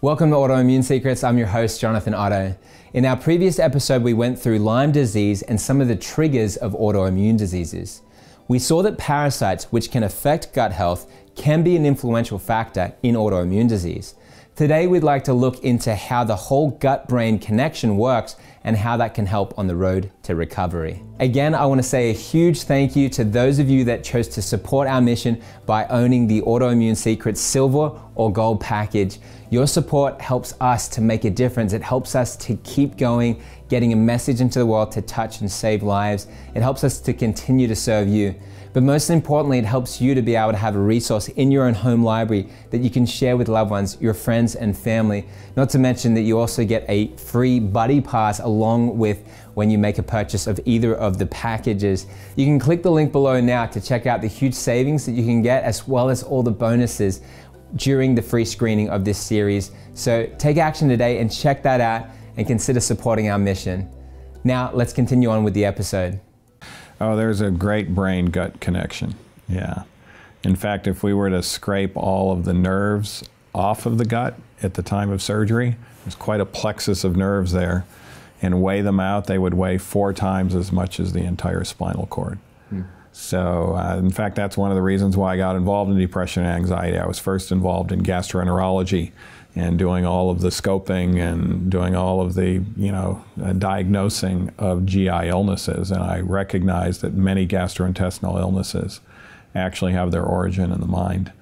Welcome to Autoimmune Secrets. I'm your host, Jonathan Otto. In our previous episode, we went through Lyme disease and some of the triggers of autoimmune diseases. We saw that parasites, which can affect gut health, can be an influential factor in autoimmune disease. Today, we'd like to look into how the whole gut-brain connection works and how that can help on the road to recovery. Again, I want to say a huge thank you to those of you that chose to support our mission by owning the Autoimmune Secrets Silver or Gold package. Your support helps us to make a difference. It helps us to keep going, getting a message into the world to touch and save lives. It helps us to continue to serve you. But most importantly, it helps you to be able to have a resource in your own home library that you can share with loved ones, your friends and family. Not to mention that you also get a free buddy pass along with when you make a purchase of either of the packages. You can click the link below now to check out the huge savings that you can get, as well as all the bonuses during the free screening of this series. So take action today and check that out and consider supporting our mission. Now let's continue on with the episode. Oh, there's a great brain-gut connection, yeah. In fact, if we were to scrape all of the nerves off of the gut at the time of surgery, there's quite a plexus of nerves there, and weigh them out, they would weigh 4 times as much as the entire spinal cord. So, in fact, that's one of the reasons why I got involved in depression and anxiety. I was first involved in gastroenterology and doing all of the scoping and doing all of the, diagnosing of GI illnesses. And I recognized that many gastrointestinal illnesses actually have their origin in the mind.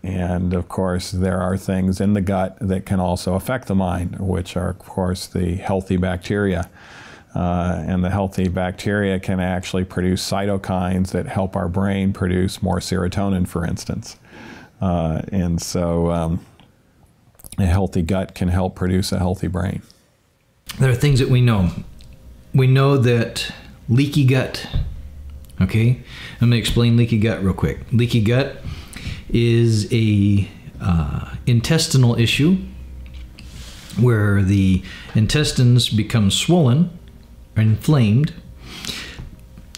And of course, there are things in the gut that can also affect the mind, which are, of course, the healthy bacteria. And the healthy bacteria can actually produce cytokines that help our brain produce more serotonin, for instance. And so a healthy gut can help produce a healthy brain. There are things that we know. We know that leaky gut, okay? I'm going to explain leaky gut real quick. Leaky gut is a intestinal issue where the intestines become swollen, inflamed.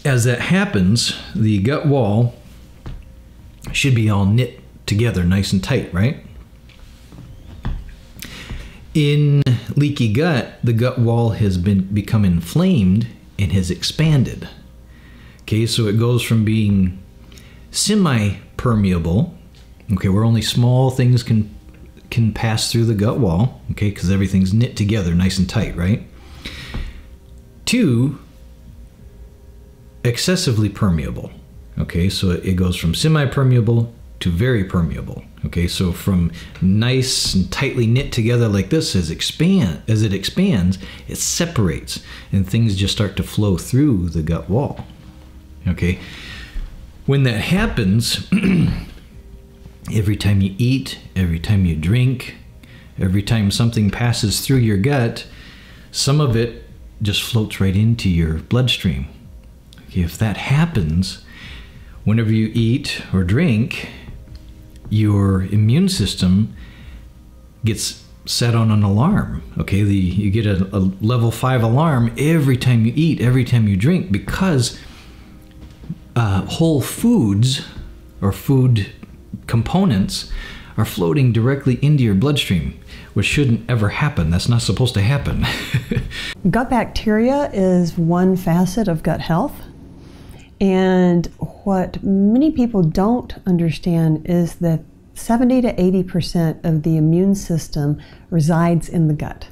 As that happens, the gut wall should be all knit together nice and tight, right? In leaky gut, the gut wall has become inflamed and has expanded. Okay, so it goes from being semi-permeable, okay, where only small things can pass through the gut wall, okay, because everything's knit together nice and tight, right? To excessively permeable. Okay, so it goes from semi-permeable to very permeable. Okay, so from nice and tightly knit together like this, as it expands, it separates and things just start to flow through the gut wall. Okay, when that happens, every time you eat, every time you drink, every time something passes through your gut, some of it just floats right into your bloodstream. Okay, if that happens, whenever you eat or drink, your immune system gets set on an alarm. Okay, you get a level 5 alarm every time you eat, every time you drink, because whole foods or food components are floating directly into your bloodstream, which shouldn't ever happen. That's not supposed to happen. Gut bacteria is one facet of gut health. And what many people don't understand is that 70 to 80% of the immune system resides in the gut,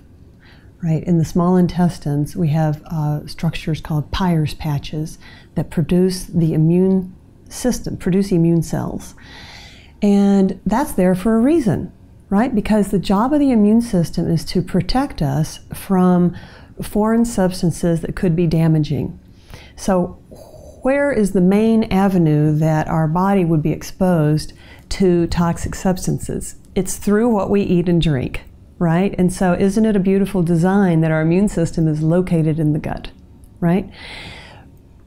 right? In the small intestines, we have structures called Peyer's patches that produce the immune system, produce immune cells. And that's there for a reason, right? Because the job of the immune system is to protect us from foreign substances that could be damaging. So where is the main avenue that our body would be exposed to toxic substances? It's through what we eat and drink, right? And so isn't it a beautiful design that our immune system is located in the gut, right?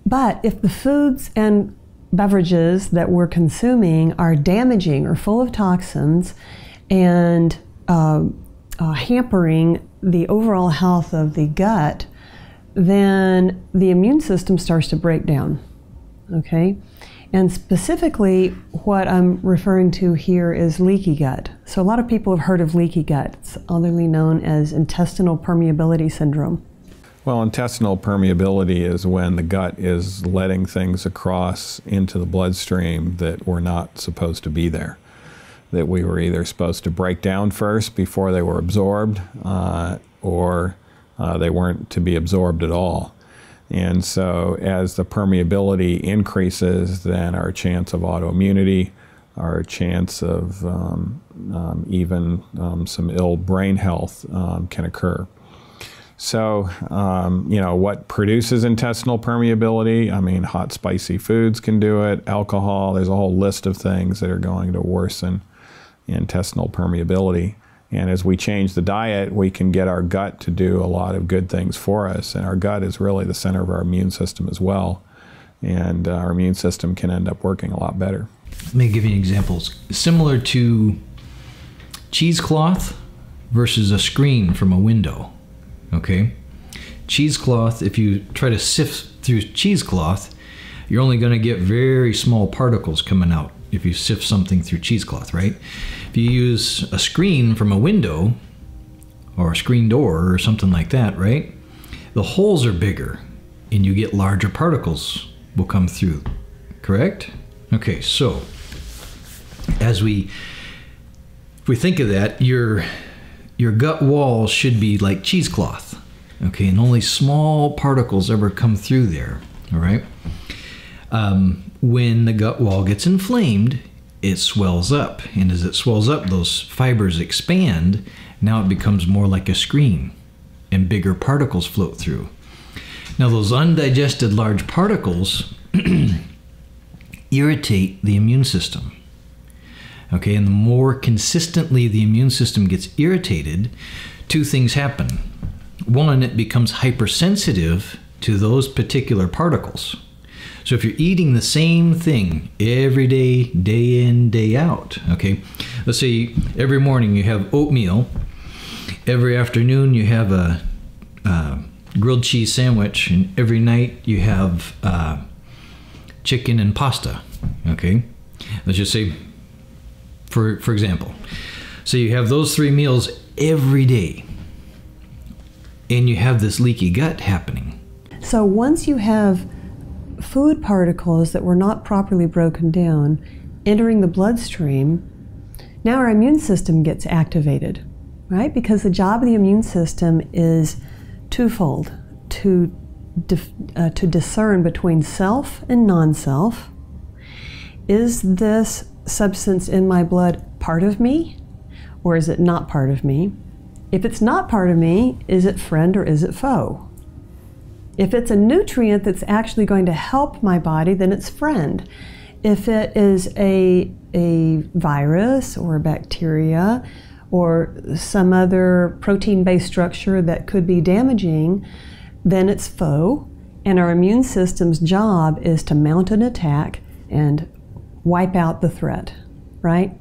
But if the foods and beverages that we're consuming are damaging or full of toxins and hampering the overall health of the gut, then the immune system starts to break down, okay? And specifically, what I'm referring to here is leaky gut. So a lot of people have heard of leaky gut. It's otherly known as intestinal permeability syndrome. Well, intestinal permeability is when the gut is letting things across into the bloodstream that were not supposed to be there, that we were either supposed to break down first before they were absorbed, or they weren't to be absorbed at all. And so as the permeability increases, then our chance of autoimmunity, our chance of even some ill brain health can occur. So, what produces intestinal permeability? I mean, hot, spicy foods can do it, alcohol, there's a whole list of things that are going to worsen intestinal permeability. And as we change the diet, we can get our gut to do a lot of good things for us. And our gut is really the center of our immune system as well. And our immune system can end up working a lot better. Let me give you examples. Similar to cheesecloth versus a screen from a window. Okay? Cheesecloth, if you try to sift through cheesecloth, you're only going to get very small particles coming out if you sift something through cheesecloth, right? If you use a screen from a window or a screen door or something like that, right? The holes are bigger and you get larger particles will come through, correct? Okay, so if we think of that, your gut wall should be like cheesecloth, okay? And only small particles ever come through there, all right? When the gut wall gets inflamed, it swells up. And as it swells up, those fibers expand. Now it becomes more like a screen and bigger particles float through. Now those undigested large particles irritate the immune system. Okay, and the more consistently the immune system gets irritated, two things happen. One, it becomes hypersensitive to those particular particles. So if you're eating the same thing every day, day in, day out, okay? Let's say every morning you have oatmeal, every afternoon you have a grilled cheese sandwich, and every night you have chicken and pasta, okay? Let's just say, for example, so you have those 3 meals every day, and you have this leaky gut happening. So once you have food particles that were not properly broken down entering the bloodstream, now our immune system gets activated, right? Because the job of the immune system is twofold: to discern between self and non-self. Is this substance in my blood part of me, or is it not part of me? If it's not part of me, is it friend or is it foe? If it's a nutrient that's actually going to help my body, then it's friend. If it is a virus or a bacteria or some other protein-based structure that could be damaging, then it's foe. And our immune system's job is to mount an attack and wipe out the threat, right?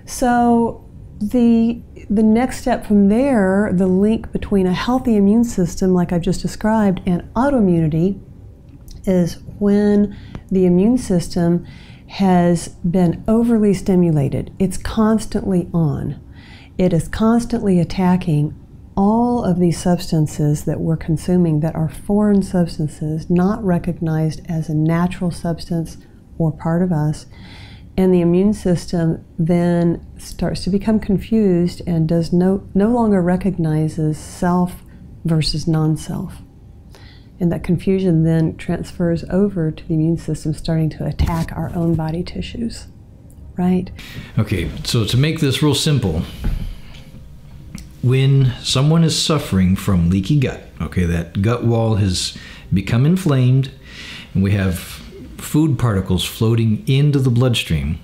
So the next step from there, the link between a healthy immune system, like I've just described, and autoimmunity is when the immune system has been overly stimulated. It's constantly on. It is constantly attacking all of these substances that we're consuming that are foreign substances, not recognized as a natural substance or part of us. And the immune system then starts to become confused and does no longer recognizes self versus non-self. And that confusion then transfers over to the immune system starting to attack our own body tissues, right? Okay, so to make this real simple, when someone is suffering from leaky gut, okay, that gut wall has become inflamed, and we have food particles floating into the bloodstream,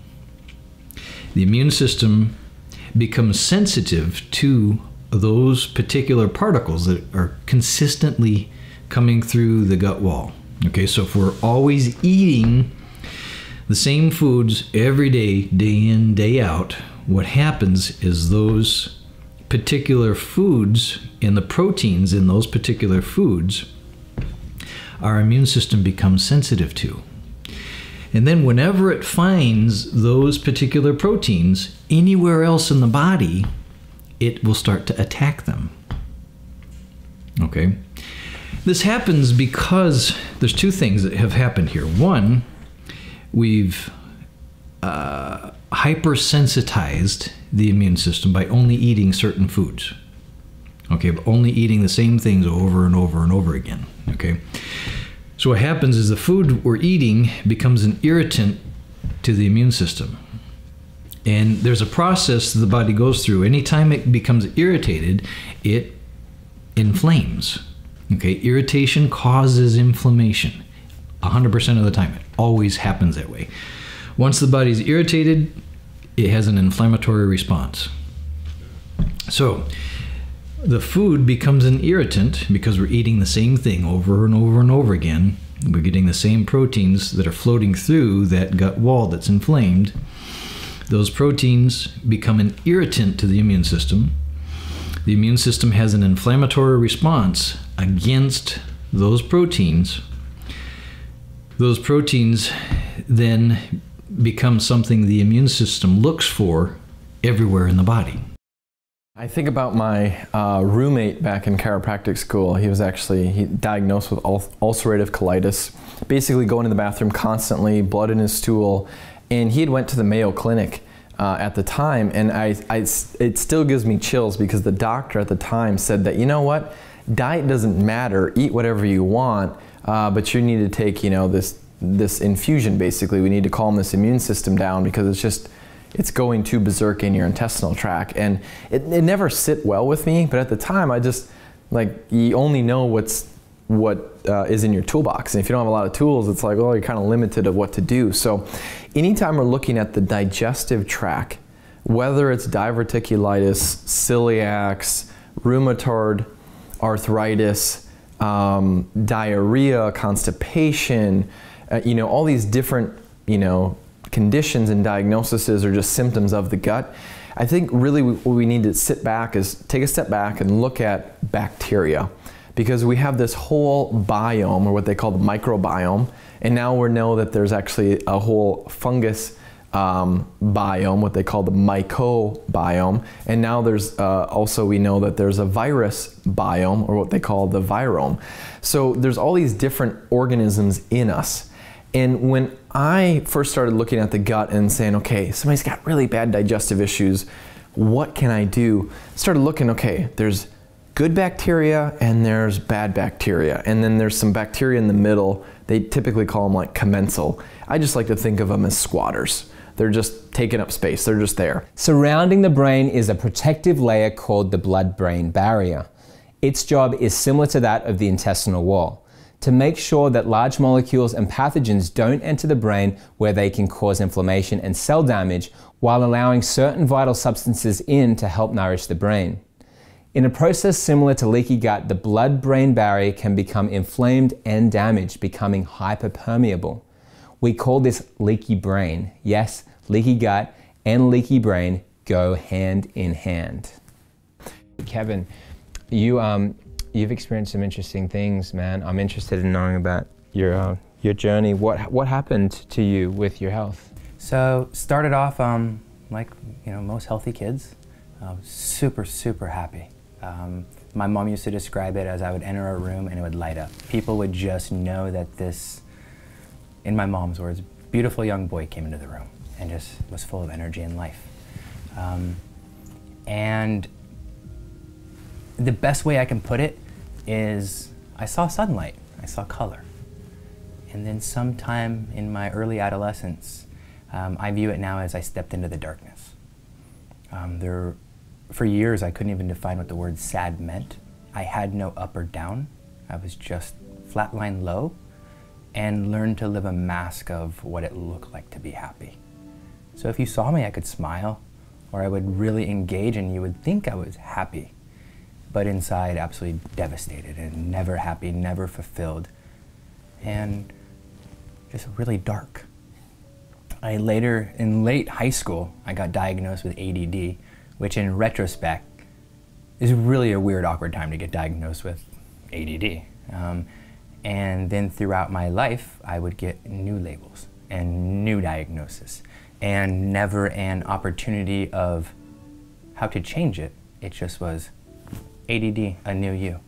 the immune system becomes sensitive to those particular particles that are consistently coming through the gut wall. Okay, so if we're always eating the same foods every day, day in, day out, what happens is those particular foods and the proteins in those particular foods, our immune system becomes sensitive to. And then whenever it finds those particular proteins anywhere else in the body, it will start to attack them. Okay? This happens because there's two things that have happened here. One, we've hypersensitized the immune system by only eating certain foods. Okay, but only eating the same things over and over and over again. Okay? So what happens is the food we're eating becomes an irritant to the immune system. And there's a process the body goes through. Anytime it becomes irritated, it inflames. Okay, irritation causes inflammation. 100% of the time, it always happens that way. Once the body's irritated, it has an inflammatory response. So the food becomes an irritant because we're eating the same thing over and over and over again. We're getting the same proteins that are floating through that gut wall that's inflamed. Those proteins become an irritant to the immune system. The immune system has an inflammatory response against those proteins. Those proteins then become something the immune system looks for everywhere in the body. I think about my roommate back in chiropractic school. He diagnosed with ulcerative colitis, basically going to the bathroom constantly, blood in his stool, and he had went to the Mayo Clinic at the time, and it still gives me chills because the doctor at the time said that, you know what, diet doesn't matter, eat whatever you want, but you need to take, you know, this infusion basically. We need to calm this immune system down because it's going too berserk in your intestinal tract. And it never sit well with me, but at the time I just, like, you only know what is in your toolbox. And if you don't have a lot of tools, it's like, well, you're kind of limited of what to do. So anytime we're looking at the digestive tract, whether it's diverticulitis, celiacs, rheumatoid arthritis, diarrhea, constipation, you know, all these different, you know, conditions and diagnoses are just symptoms of the gut. I think really what we need to take a step back and look at bacteria, because we have this whole biome, or what they call the microbiome, and now we know that there's actually a whole fungus biome, what they call the mycobiome, and now there's also, we know that there's a virus biome, or what they call the virome. So there's all these different organisms in us. And when I first started looking at the gut and saying, okay, somebody's got really bad digestive issues, what can I do? Started looking, okay, there's good bacteria and there's bad bacteria. And then there's some bacteria in the middle. They typically call them like commensal. I just like to think of them as squatters. They're just taking up space. They're just there. Surrounding the brain is a protective layer called the blood-brain barrier. Its job is similar to that of the intestinal wall, to make sure that large molecules and pathogens don't enter the brain where they can cause inflammation and cell damage, while allowing certain vital substances in to help nourish the brain. In a process similar to leaky gut, the blood-brain barrier can become inflamed and damaged, becoming hyperpermeable. We call this leaky brain. Yes, leaky gut and leaky brain go hand in hand. Kevin, you've experienced some interesting things, man. I'm interested in knowing about your journey. What happened to you with your health? So started off like, you know, most healthy kids, super happy. My mom used to describe it as I would enter a room and it would light up. People would just know that this, in my mom's words, beautiful young boy came into the room and just was full of energy and life. And the best way I can put it is I saw sunlight, I saw color. And then sometime in my early adolescence, I view it now as I stepped into the darkness. For years, I couldn't even define what the word sad meant. I had no up or down. I was just flatline low, and learned to live a mask of what it looked like to be happy. So if you saw me, I could smile, or I would really engage and you would think I was happy. But inside, absolutely devastated and never happy, never fulfilled, and just really dark. In late high school, I got diagnosed with ADD, which in retrospect is really a weird, awkward time to get diagnosed with ADD. And then throughout my life, I would get new labels. and new diagnosis, and never an opportunity of how to change it. It just was ADD, a new you.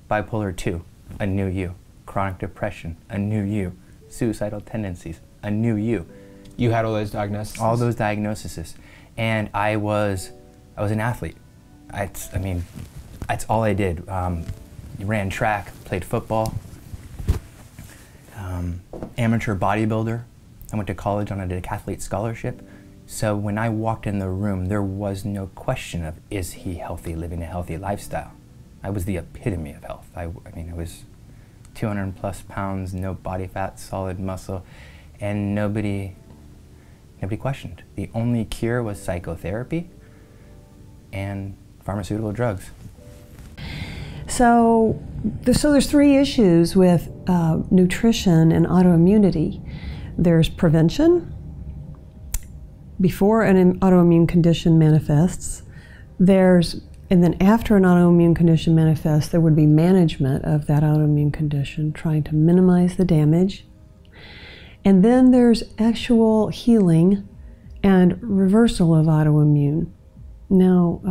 Bipolar 2, a new you. Chronic depression, a new you. Suicidal tendencies, a new you. You had all those diagnoses? All those diagnoses. And I was an athlete. That's all I did. Ran track, played football, amateur bodybuilder. I went to college on a decathlete scholarship. So when I walked in the room, there was no question of, is he healthy, living a healthy lifestyle? I was the epitome of health. I was 200 plus pounds, no body fat, solid muscle, and nobody questioned. The only cure was psychotherapy and pharmaceutical drugs. So there's three issues with nutrition and autoimmunity. There's prevention, before an autoimmune condition manifests. And then after an autoimmune condition manifests, there would be management of that autoimmune condition, trying to minimize the damage. And then there's actual healing and reversal of autoimmune. Now,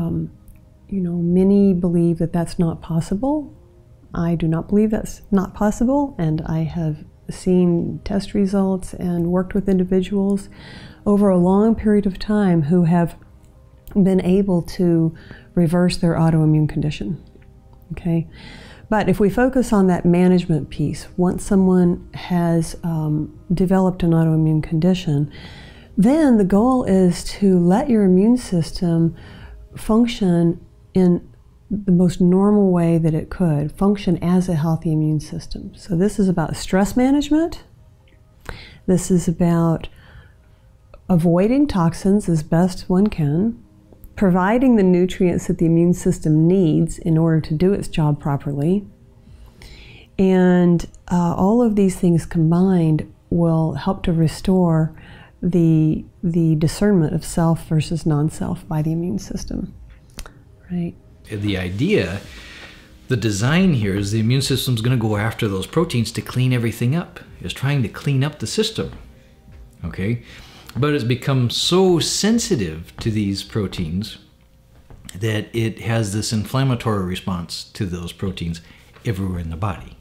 many believe that that's not possible. I do not believe that's not possible, and I have seen test results and worked with individuals over a long period of time who have been able to reverse their autoimmune condition. Okay? But if we focus on that management piece, once someone has developed an autoimmune condition, then the goal is to let your immune system function in the most normal way that it could, function as a healthy immune system. So this is about stress management. This is about avoiding toxins as best one can, providing the nutrients that the immune system needs in order to do its job properly. And all of these things combined will help to restore the discernment of self versus non-self by the immune system, right? The idea, the design here is the immune system's going to go after those proteins to clean everything up. It's trying to clean up the system, okay? But it's become so sensitive to these proteins that it has this inflammatory response to those proteins everywhere in the body.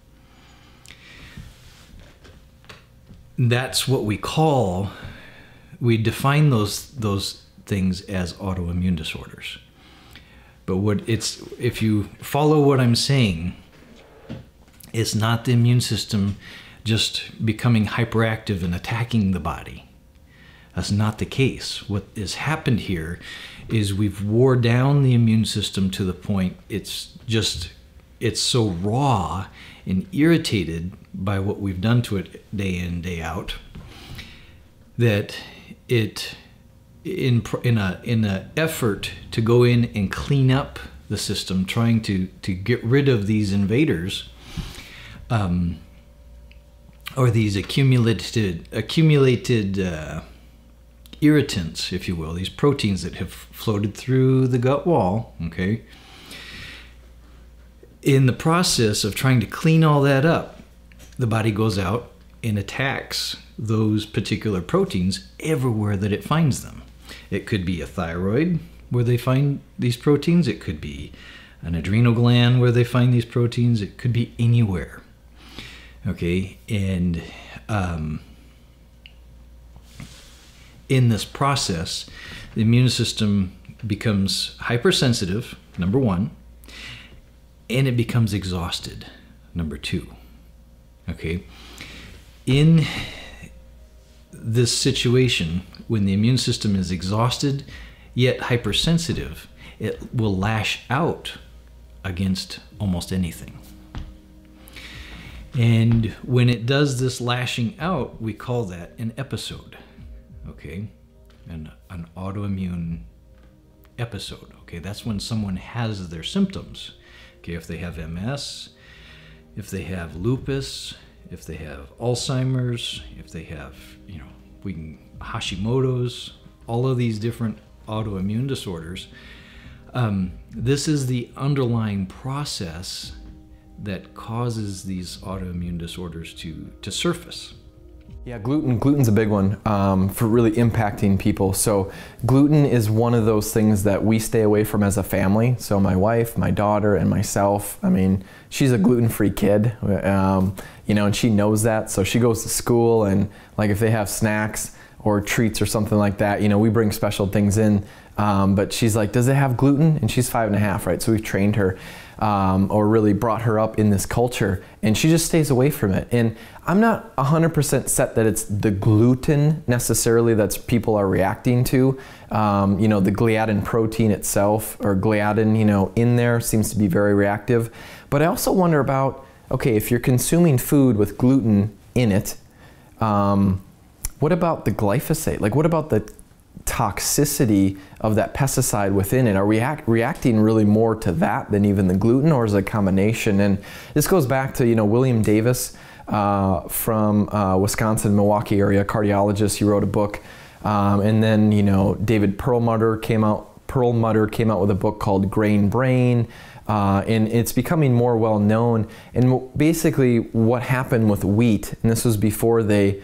That's what we define those things as autoimmune disorders. But if you follow what I'm saying, it's not the immune system just becoming hyperactive and attacking the body. That's not the case. What has happened here is we've wore down the immune system to the point it's so raw and irritated by what we've done to it day in, day out, that it, in an effort to go in and clean up the system, trying to get rid of these invaders, or these accumulated irritants, if you will, these proteins that have floated through the gut wall, okay? In the process of trying to clean all that up, the body goes out and attacks those particular proteins everywhere that it finds them. It could be a thyroid where they find these proteins. It could be an adrenal gland where they find these proteins. It could be anywhere, okay? And in this process, the immune system becomes hypersensitive, number one, and it becomes exhausted, number two. Okay? In this situation, when the immune system is exhausted yet hypersensitive, it will lash out against almost anything. And when it does this lashing out, we call that an episode. Okay, an autoimmune episode. Okay, that's when someone has their symptoms. Okay, if they have MS, if they have lupus, if they have Alzheimer's, if they have, Hashimoto's, all of these different autoimmune disorders. This is the underlying process that causes these autoimmune disorders to surface. Yeah, gluten's a big one for really impacting people. So gluten is one of those things that we stay away from as a family. So my wife, my daughter, and myself, I mean, she's a gluten-free kid, you know, and she knows that. So she goes to school, and like if they have snacks or treats or something like that, you know, we bring special things in. But she's like, does it have gluten? And she's 5.5, right? So we've trained her or really brought her up in this culture, and she just stays away from it. And I'm not 100% set that it's the gluten necessarily that people are reacting to. You know, the gliadin protein itself, or gliadin, you know, in there seems to be very reactive. But I also wonder about, okay, if you're consuming food with gluten in it, what about the glyphosate? Like, what about the toxicity of that pesticide within it? Are we reacting really more to that than even the gluten, or is it a combination? And this goes back to, you know, William Davis from Wisconsin, Milwaukee area, cardiologist. He wrote a book, and then, you know, David Perlmutter came out with a book called Grain Brain, and it's becoming more well known. And basically what happened with wheat, and this was before they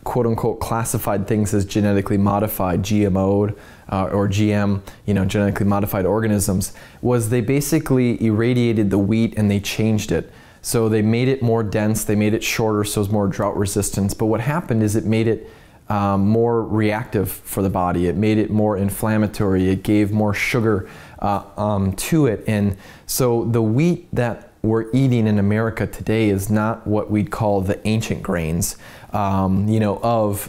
quote unquote classified things as genetically modified, GMO'd, or GM, you know, genetically modified organisms, was they basically irradiated the wheat and they changed it. So they made it more dense, they made it shorter, so it was more drought resistance. But what happened is it made it more reactive for the body. It made it more inflammatory. It gave more sugar to it. And so the wheat that we're eating in America today is not what we'd call the ancient grains, you know, of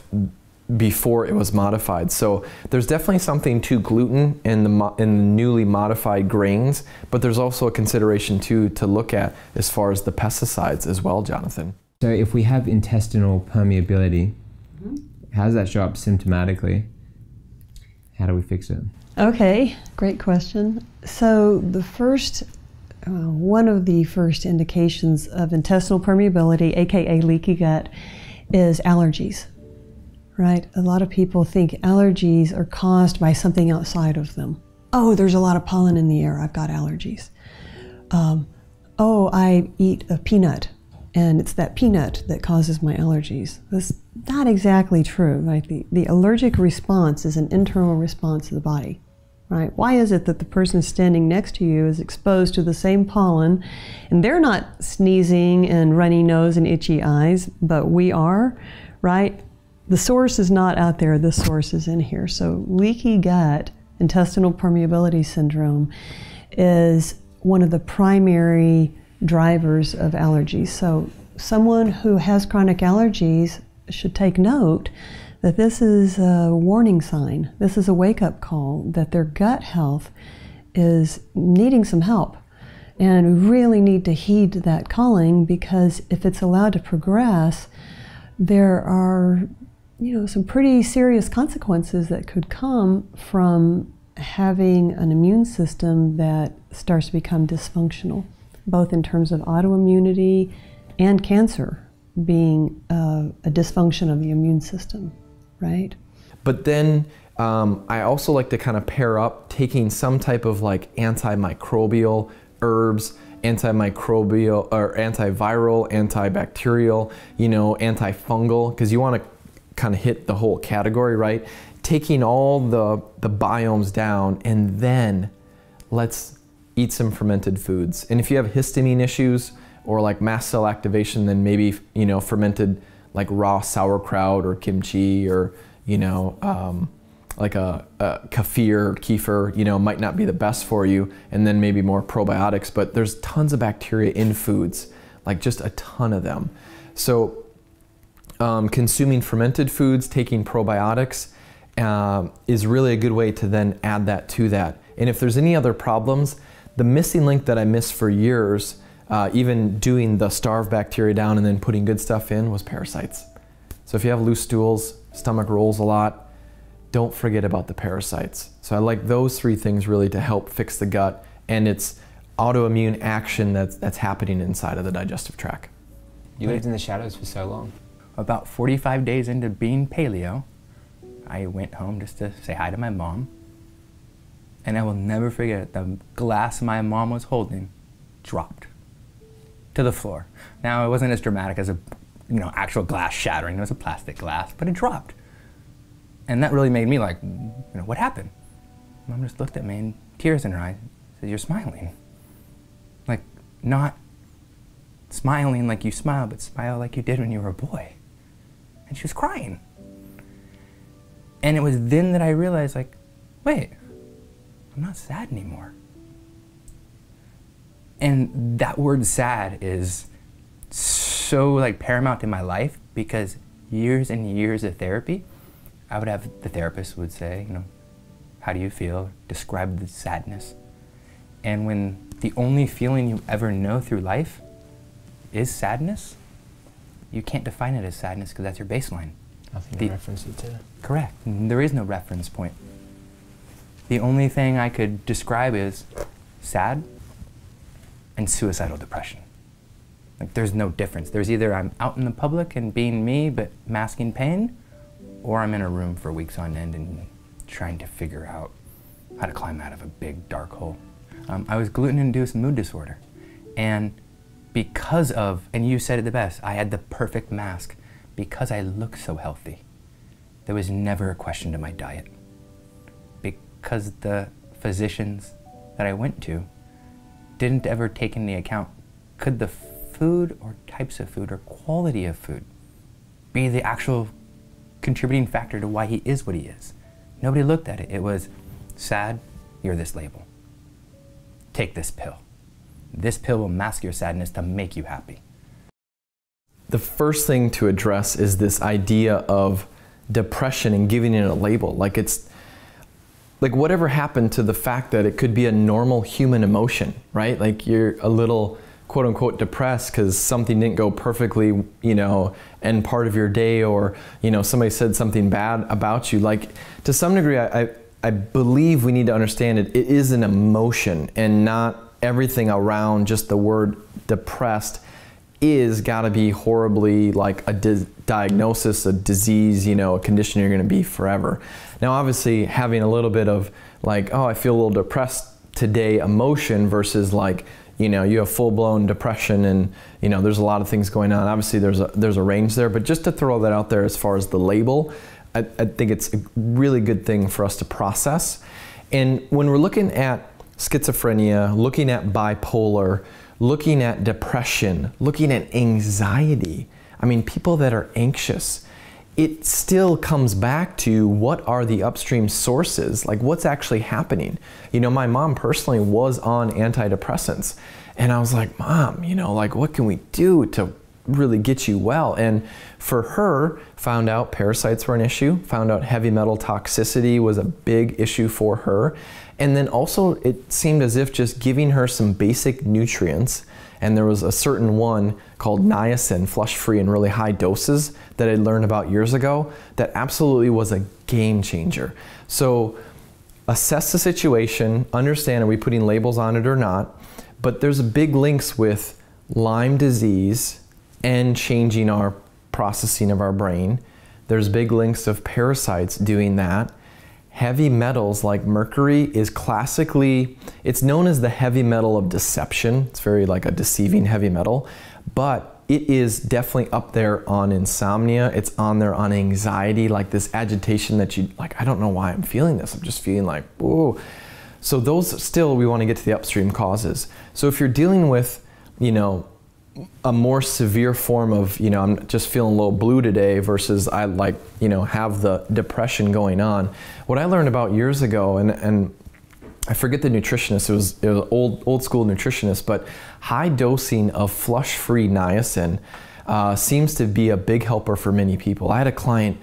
before it was modified. So there's definitely something to gluten in the newly modified grains, but there's also a consideration too to look at as far as the pesticides as well, Jonathan. So if we have intestinal permeability, how does that show up symptomatically? How do we fix it? Okay, great question. So the first one of the first indications of intestinal permeability, aka leaky gut, is allergies, right? A lot of people think allergies are caused by something outside of them. Oh, there's a lot of pollen in the air, I've got allergies. Oh, I eat a peanut, and it's that peanut that causes my allergies. That's not exactly true, right? The allergic response is an internal response of the body. Right? Why is it that the person standing next to you is exposed to the same pollen and they're not sneezing and runny nose and itchy eyes, but we are, right? The source is not out there, the source is in here. So leaky gut, intestinal permeability syndrome, is one of the primary drivers of allergies. So someone who has chronic allergies should take note that this is a warning sign. This is a wake-up call that their gut health is needing some help. And we really need to heed that calling, because if it's allowed to progress, there are, you know, some pretty serious consequences that could come from having an immune system that starts to become dysfunctional, both in terms of autoimmunity and cancer being a dysfunction of the immune system. Right. But then I also like to kind of pair up taking some type of like antimicrobial herbs, antimicrobial or antiviral, antibacterial, you know, antifungal, because you want to kind of hit the whole category, right? Taking all the biomes down, and then let's eat some fermented foods. And if you have histamine issues or like mast cell activation, then maybe, you know, fermented like raw sauerkraut or kimchi, or, you know, like a kefir, you know, might not be the best for you, and then maybe more probiotics. But there's tons of bacteria in foods, like just a ton of them. So consuming fermented foods, taking probiotics is really a good way to then add that to that. And if there's any other problems, the missing link that I missed for years, even doing the starve bacteria down and then putting good stuff in, was parasites. So if you have loose stools, stomach rolls a lot, don't forget about the parasites. So I like those three things really to help fix the gut, and it's autoimmune action that's happening inside of the digestive tract. You lived in the shadows for so long. About 45 days into being paleo, I went home just to say hi to my mom. And I will never forget, the glass my mom was holding dropped to the floor. Now, it wasn't as dramatic as a actual glass shattering. It was a plastic glass, but it dropped. And that really made me like, what happened? Mom just looked at me and tears in her eyes, said, "You're smiling." Like, not smiling like you smile, but smile like you did when you were a boy. And she was crying. And it was then that I realized, like, wait, I'm not sad anymore. And that word sad is so like paramount in my life, because years and years of therapy, I would have, the therapist would say, how do you feel? Describe the sadness. And when the only feeling you ever know through life is sadness, you can't define it as sadness because that's your baseline. Nothing to reference it to. Correct. There is no reference point. The only thing I could describe is sad and suicidal depression. Like, there's no difference. There's either I'm out in the public and being me but masking pain, or I'm in a room for weeks on end and trying to figure out how to climb out of a big dark hole. I was gluten-induced mood disorder. And because of, and you said it the best, I had the perfect mask. Because I looked so healthy, there was never a question to my diet. Because the physicians that I went to didn't ever take into account, could the food or types of food or quality of food be the actual contributing factor to why he is what he is? Nobody looked at it. It was, sad, you're this label. Take this pill. This pill will mask your sadness to make you happy. The first thing to address is this idea of depression and giving it a label. Like, it's like, whatever happened to the fact that it could be a normal human emotion, right? Like, you're a little quote unquote depressed because something didn't go perfectly, end part of your day, or, somebody said something bad about you. Like, to some degree, I believe we need to understand it is an emotion, and not everything around just the word depressed is gotta be horribly like a diagnosis, a disease, a condition you're gonna be forever. Now, obviously, having a little bit of like, oh, I feel a little depressed today emotion versus like, you have full-blown depression and, there's a lot of things going on. Obviously, there's a range there, but just to throw that out there as far as the label, I think it's a really good thing for us to process. And when we're looking at schizophrenia, looking at bipolar, looking at depression, looking at anxiety, people that are anxious, it still comes back to what are the upstream sources, like what's actually happening. My mom personally was on antidepressants, and I was like, Mom, like, what can we do to really get you well? And for her, found out parasites were an issue, found out heavy metal toxicity was a big issue for her. And then also, it seemed as if just giving her some basic nutrients, and there was a certain one called niacin, flush-free in really high doses, that I learned about years ago, that absolutely was a game changer. So assess the situation, understand, are we putting labels on it or not? But there's big links with Lyme disease and changing our processing of our brain. There's big links of parasites doing that. Heavy metals like mercury is classically, it's known as the heavy metal of deception. It's very like a deceiving heavy metal, but it is definitely up there on insomnia. It's on there on anxiety, like this agitation that you, like, I don't know why I'm feeling this. I'm just feeling like, whoa. So those still, we want to get to the upstream causes. So if you're dealing with, a more severe form of, I'm just feeling a little blue today versus I like, have the depression going on. What I learned about years ago, and I forget the nutritionist, it was an old school nutritionist, but high dosing of flush-free niacin seems to be a big helper for many people. I had a client,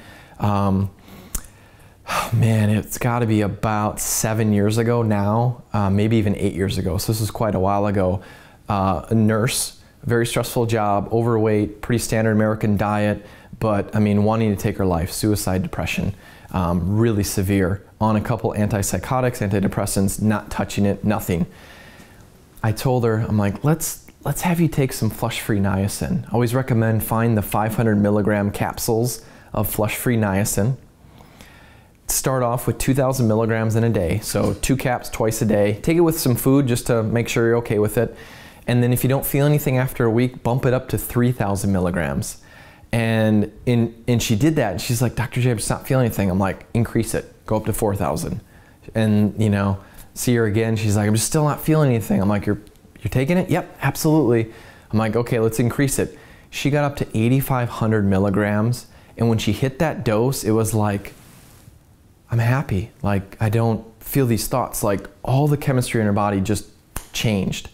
it's gotta be about 7 years ago now, maybe even 8 years ago. So this is quite a while ago. A nurse, very stressful job, overweight, pretty standard American diet, but wanting to take her life, suicide, depression, really severe, on a couple antipsychotics, antidepressants, not touching it, nothing. I told her, I'm like, let's have you take some flush-free niacin. I always recommend find the 500 milligram capsules of flush-free niacin. Start off with 2,000 milligrams in a day, so 2 caps twice a day. Take it with some food just to make sure you're okay with it. And then if you don't feel anything after a week, bump it up to 3,000 milligrams. And she did that, and she's like, Dr. J, I'm just not feeling anything. I'm like, increase it, go up to 4,000. And you know, see her again, she's like, I'm just still not feeling anything. I'm like, you're taking it? Yep, absolutely. I'm like, okay, let's increase it. She got up to 8,500 milligrams, and when she hit that dose, it was like, I'm happy. Like, I don't feel these thoughts. Like, all the chemistry in her body just changed.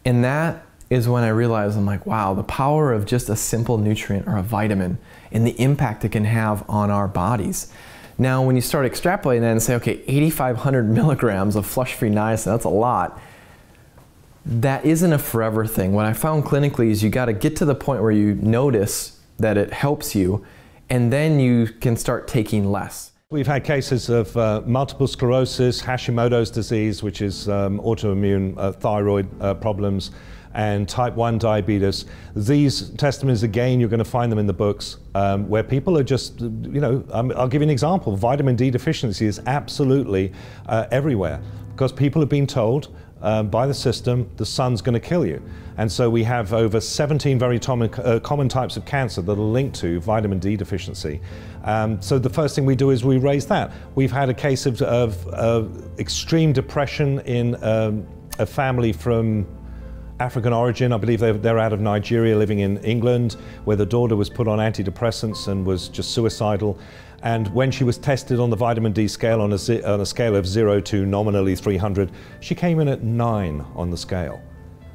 And that is when I realized, I'm like, wow, the power of just a simple nutrient or a vitamin and the impact it can have on our bodies. Now, when you start extrapolating that and say, okay, 8,500 milligrams of flush-free niacin, that's a lot. That isn't a forever thing. What I found clinically is you got to get to the point where you notice that it helps you, and then you can start taking less. We've had cases of multiple sclerosis, Hashimoto's disease, which is autoimmune thyroid problems, and type 1 diabetes. These testimonies, again, you're going to find them in the books, where people are just, you know, I'll give you an example. Vitamin D deficiency is absolutely everywhere, because people have been told by the system, the sun's going to kill you. And so we have over 17 very common types of cancer that are linked to vitamin D deficiency. So the first thing we do is we raise that. We've had a case of extreme depression in a family from African origin. I believe they're out of Nigeria, living in England, where the daughter was put on antidepressants and was just suicidal. And when she was tested on the vitamin D scale on a scale of 0 to nominally 300, she came in at 9 on the scale.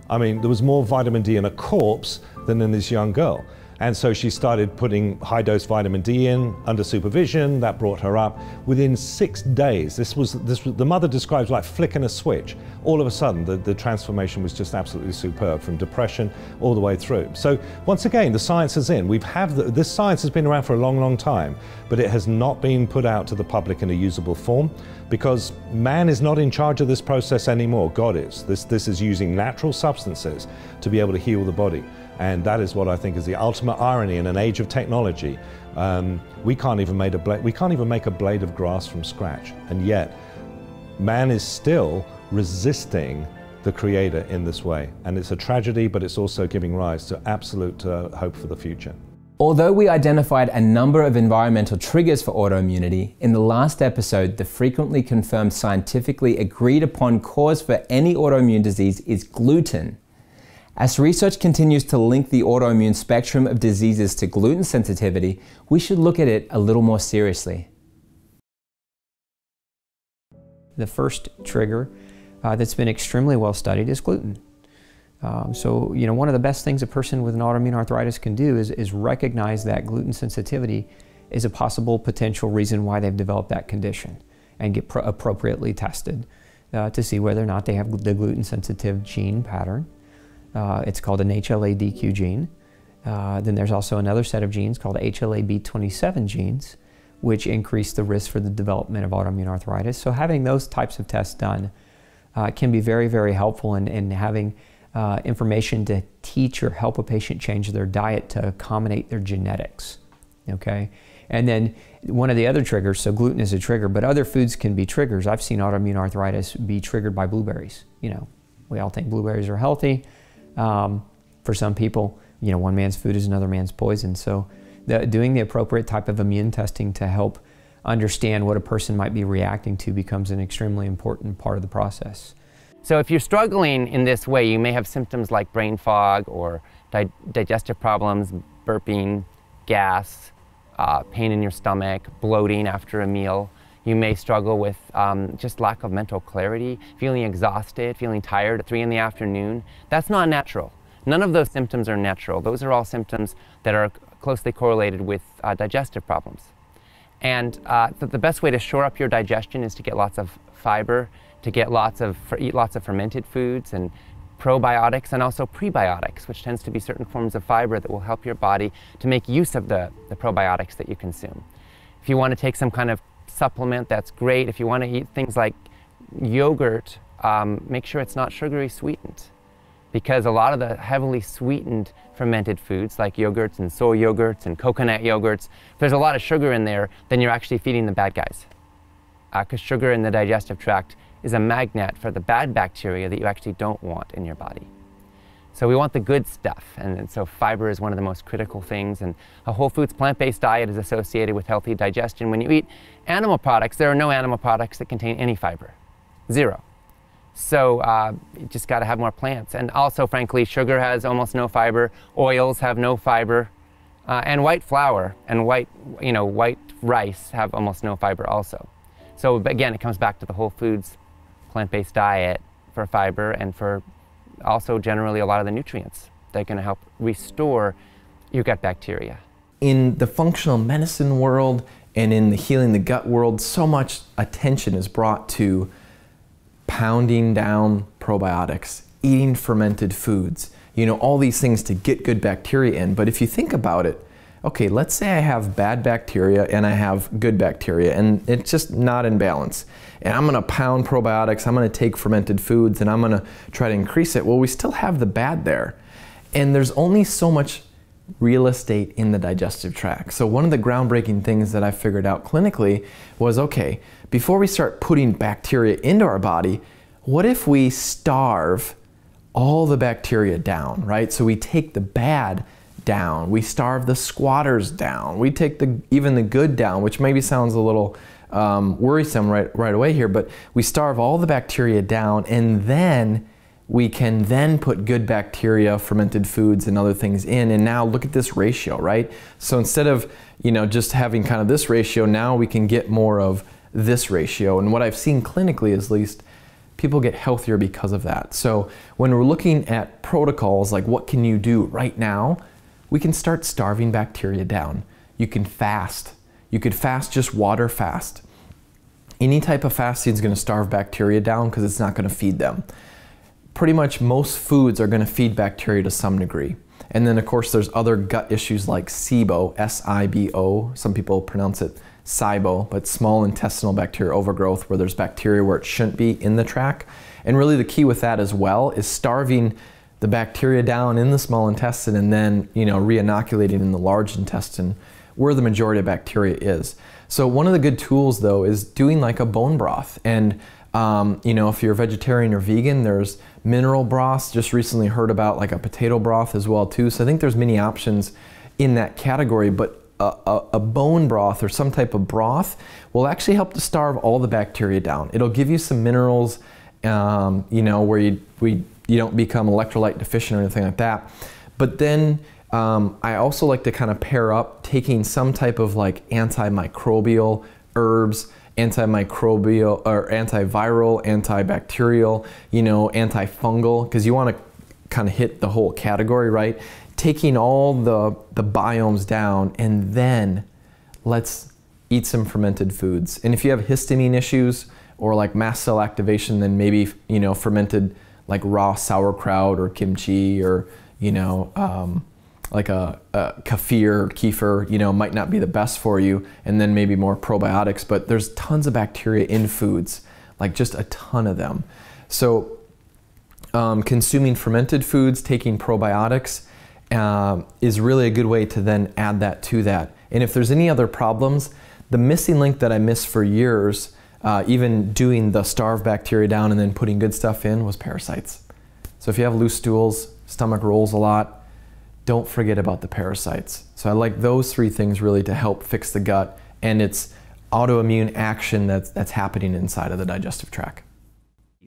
I mean, there was more vitamin D in a corpse than in this young girl. And so she started putting high-dose vitamin D in under supervision. That brought her up. Within 6 days, the mother describes like flicking a switch. All of a sudden, the transformation was just absolutely superb, from depression all the way through. So once again, the science is in. This science has been around for a long, long time, but it has not been put out to the public in a usable form, because man is not in charge of this process anymore. God is. This is using natural substances to be able to heal the body. And that is what I think is the ultimate irony in an age of technology. We can't even make a blade of grass from scratch. And yet, man is still resisting the Creator in this way. And it's a tragedy, but it's also giving rise to absolute hope for the future. Although we identified a number of environmental triggers for autoimmunity, in the last episode, the frequently confirmed scientifically agreed upon cause for any autoimmune disease is gluten. As research continues to link the autoimmune spectrum of diseases to gluten sensitivity, we should look at it a little more seriously. The first trigger that's been extremely well studied is gluten. So, you know, one of the best things a person with an autoimmune arthritis can do is recognize that gluten sensitivity is a possible potential reason why they've developed that condition, and get appropriately tested to see whether or not they have the gluten sensitive gene pattern. It's called an HLA-DQ gene. Then there's also another set of genes called HLA-B27 genes, which increase the risk for the development of autoimmune arthritis. So having those types of tests done can be very, very helpful in having information to teach or help a patient change their diet to accommodate their genetics, okay? And then one of the other triggers, so gluten is a trigger, but other foods can be triggers. I've seen autoimmune arthritis be triggered by blueberries. You know, we all think blueberries are healthy. For some people, you know, one man's food is another man's poison. So doing the appropriate type of immune testing to help understand what a person might be reacting to becomes an extremely important part of the process. So if you're struggling in this way, you may have symptoms like brain fog or digestive problems, burping, gas, pain in your stomach, bloating after a meal. You may struggle with just lack of mental clarity, feeling exhausted, feeling tired at 3 in the afternoon. That's not natural. None of those symptoms are natural. Those are all symptoms that are closely correlated with digestive problems. And the best way to shore up your digestion is to get lots of fiber, to get eat lots of fermented foods and probiotics, and also prebiotics, which tends to be certain forms of fiber that will help your body to make use of the probiotics that you consume. If you want to take some kind of supplement, that's great. If you want to eat things like yogurt, make sure it's not sugary sweetened, because a lot of the heavily sweetened fermented foods like yogurts and soy yogurts and coconut yogurts, if there's a lot of sugar in there, then you're actually feeding the bad guys, because sugar in the digestive tract is a magnet for the bad bacteria that you actually don't want in your body. So we want the good stuff, and so fiber is one of the most critical things, and a whole foods plant-based diet is associated with healthy digestion. When you eat animal products, there are no animal products that contain any fiber, 0. So you just got to have more plants. And also, frankly, sugar has almost no fiber, oils have no fiber, and white flour and white rice have almost no fiber also. So again, it comes back to the whole foods plant-based diet for fiber and for also generally a lot of the nutrients that are going to help restore your gut bacteria. In the functional medicine world and in the healing the gut world, so much attention is brought to pounding down probiotics, eating fermented foods, all these things to get good bacteria in. But if you think about it, okay, let's say I have bad bacteria and I have good bacteria and it's just not in balance. And I'm gonna pound probiotics, I'm gonna take fermented foods and I'm gonna try to increase it. Well, we still have the bad there. And there's only so much real estate in the digestive tract. So one of the groundbreaking things that I figured out clinically was, okay, before we start putting bacteria into our body, what if we starve all the bacteria down, right? So we take the bad down, we starve the squatters down, we take even the good down, which maybe sounds a little worrisome right away here, but we starve all the bacteria down, and then we can then put good bacteria, fermented foods and other things in, and now look at this ratio, right? So instead of just having kind of this ratio, now we can get more of this ratio. And what I've seen clinically is, at least, people get healthier because of that. So when we're looking at protocols like what can you do right now, we can start starving bacteria down. You can fast. You could fast, just water fast. Any type of fasting is going to starve bacteria down because it's not going to feed them. Pretty much most foods are going to feed bacteria to some degree. And then of course there's other gut issues like SIBO, S-I-B-O. Some people pronounce it SIBO, but small intestinal bacterial overgrowth, where there's bacteria where it shouldn't be in the tract. And really the key with that as well is starving the bacteria down in the small intestine and then re-inoculating in the large intestine where the majority of bacteria is. So one of the good tools though is doing like a bone broth. And if you're vegetarian or vegan, there's mineral broths. Just recently heard about like a potato broth as well too. So I think there's many options in that category, but a bone broth or some type of broth will actually help to starve all the bacteria down. It'll give you some minerals, where you don't become electrolyte deficient or anything like that. But then I also like to kind of pair up taking some type of like antimicrobial herbs, antimicrobial or antiviral, antibacterial, antifungal, because you want to kind of hit the whole category, right? Taking all the biomes down, and then let's eat some fermented foods. And if you have histamine issues or like mast cell activation, then maybe fermented like raw sauerkraut or kimchi or like a kefir, might not be the best for you, and then maybe more probiotics. But there's tons of bacteria in foods, like just a ton of them. So consuming fermented foods, taking probiotics is really a good way to then add that to that. And if there's any other problems, the missing link that I missed for years, even doing the starve bacteria down and then putting good stuff in, was parasites. So if you have loose stools, stomach rolls a lot, don't forget about the parasites. So I like those 3 things really to help fix the gut, and it's autoimmune action that's happening inside of the digestive tract.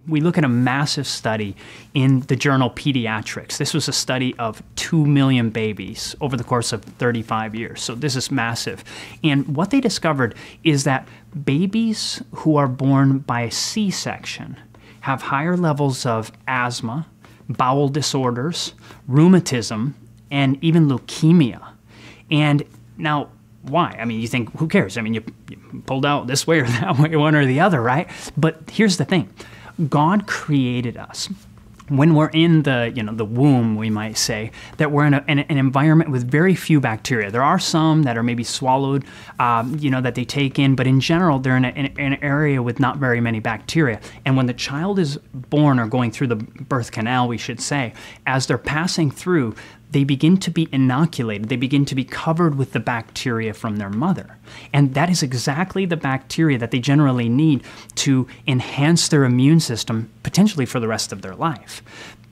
We look at a massive study in the journal Pediatrics. This was a study of 2 million babies over the course of 35 years. So this is massive. And what they discovered is that babies who are born by a C-section have higher levels of asthma, bowel disorders, rheumatism, and even leukemia. And now, why? I mean, you think, who cares? I mean, you pulled out this way or that way, one or the other, right? But here's the thing. God created us. When we're in the womb, we might say, that we're in an environment with very few bacteria. There are some that are maybe swallowed, that they take in, but in general, they're in an area with not very many bacteria. And when the child is born or going through the birth canal, we should say, as they're passing through, they begin to be inoculated. They begin to be covered with the bacteria from their mother. And that is exactly the bacteria that they generally need to enhance their immune system, potentially for the rest of their life.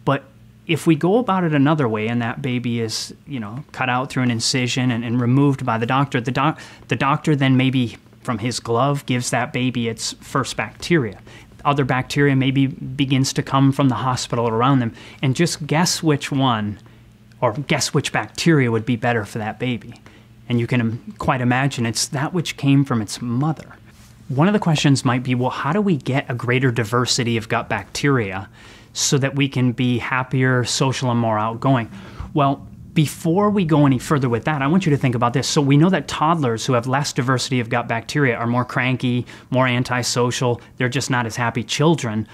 But If we go about it another way and that baby is, you know, cut out through an incision and removed by the doctor, the doctor then maybe from his glove gives that baby its first bacteria. Other bacteria maybe begins to come from the hospital around them, and just guess which one or guess which bacteria would be better for that baby. And you can quite imagine it's that which came from its mother. One of the questions might be, well, how do we get a greater diversity of gut bacteria so that we can be happier, social, and more outgoing? Well, before we go any further with that, I want you to think about this. So we know that toddlers who have less diversity of gut bacteria are more cranky, more antisocial. They're just not as happy children.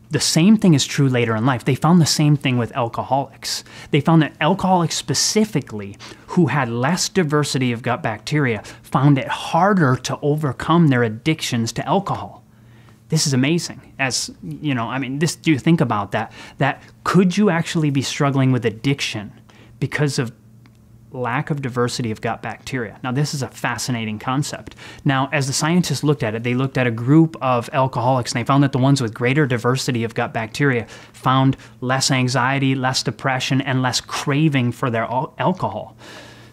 The same thing is true later in life. They found the same thing with alcoholics. They found that alcoholics specifically who had less diversity of gut bacteria found it harder to overcome their addictions to alcohol. This is amazing. As you know, I mean, do you think about that? That could you actually be struggling with addiction because of lack of diversity of gut bacteria? Now, this is a fascinating concept. Now, as the scientists looked at it, they looked at a group of alcoholics, and they found that the ones with greater diversity of gut bacteria found less anxiety, less depression, and less craving for their alcohol.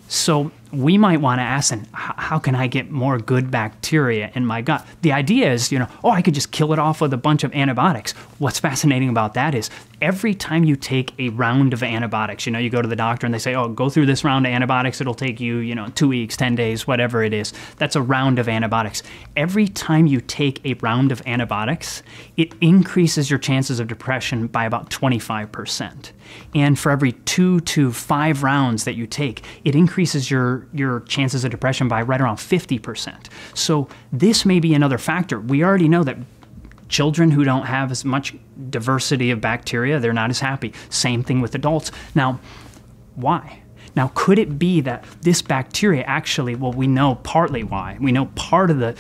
So we might want to ask them, how can I get more good bacteria in my gut? The idea is, you know, oh, I could just kill it off with a bunch of antibiotics. What's fascinating about that is every time you take a round of antibiotics, you know, you go to the doctor and they say, oh, go through this round of antibiotics. It'll take you, you know, 2 weeks, 10 days, whatever it is. That's a round of antibiotics. Every time you take a round of antibiotics, it increases your chances of depression by about 25%. And for every 2 to 5 rounds that you take, it increases your chances of depression by right around 50%. So this may be another factor. We already know that children who don't have as much diversity of bacteria, they're not as happy. Same thing with adults. Now, why? Now, could it be that this bacteria actually, well, we know partly why. We know part of the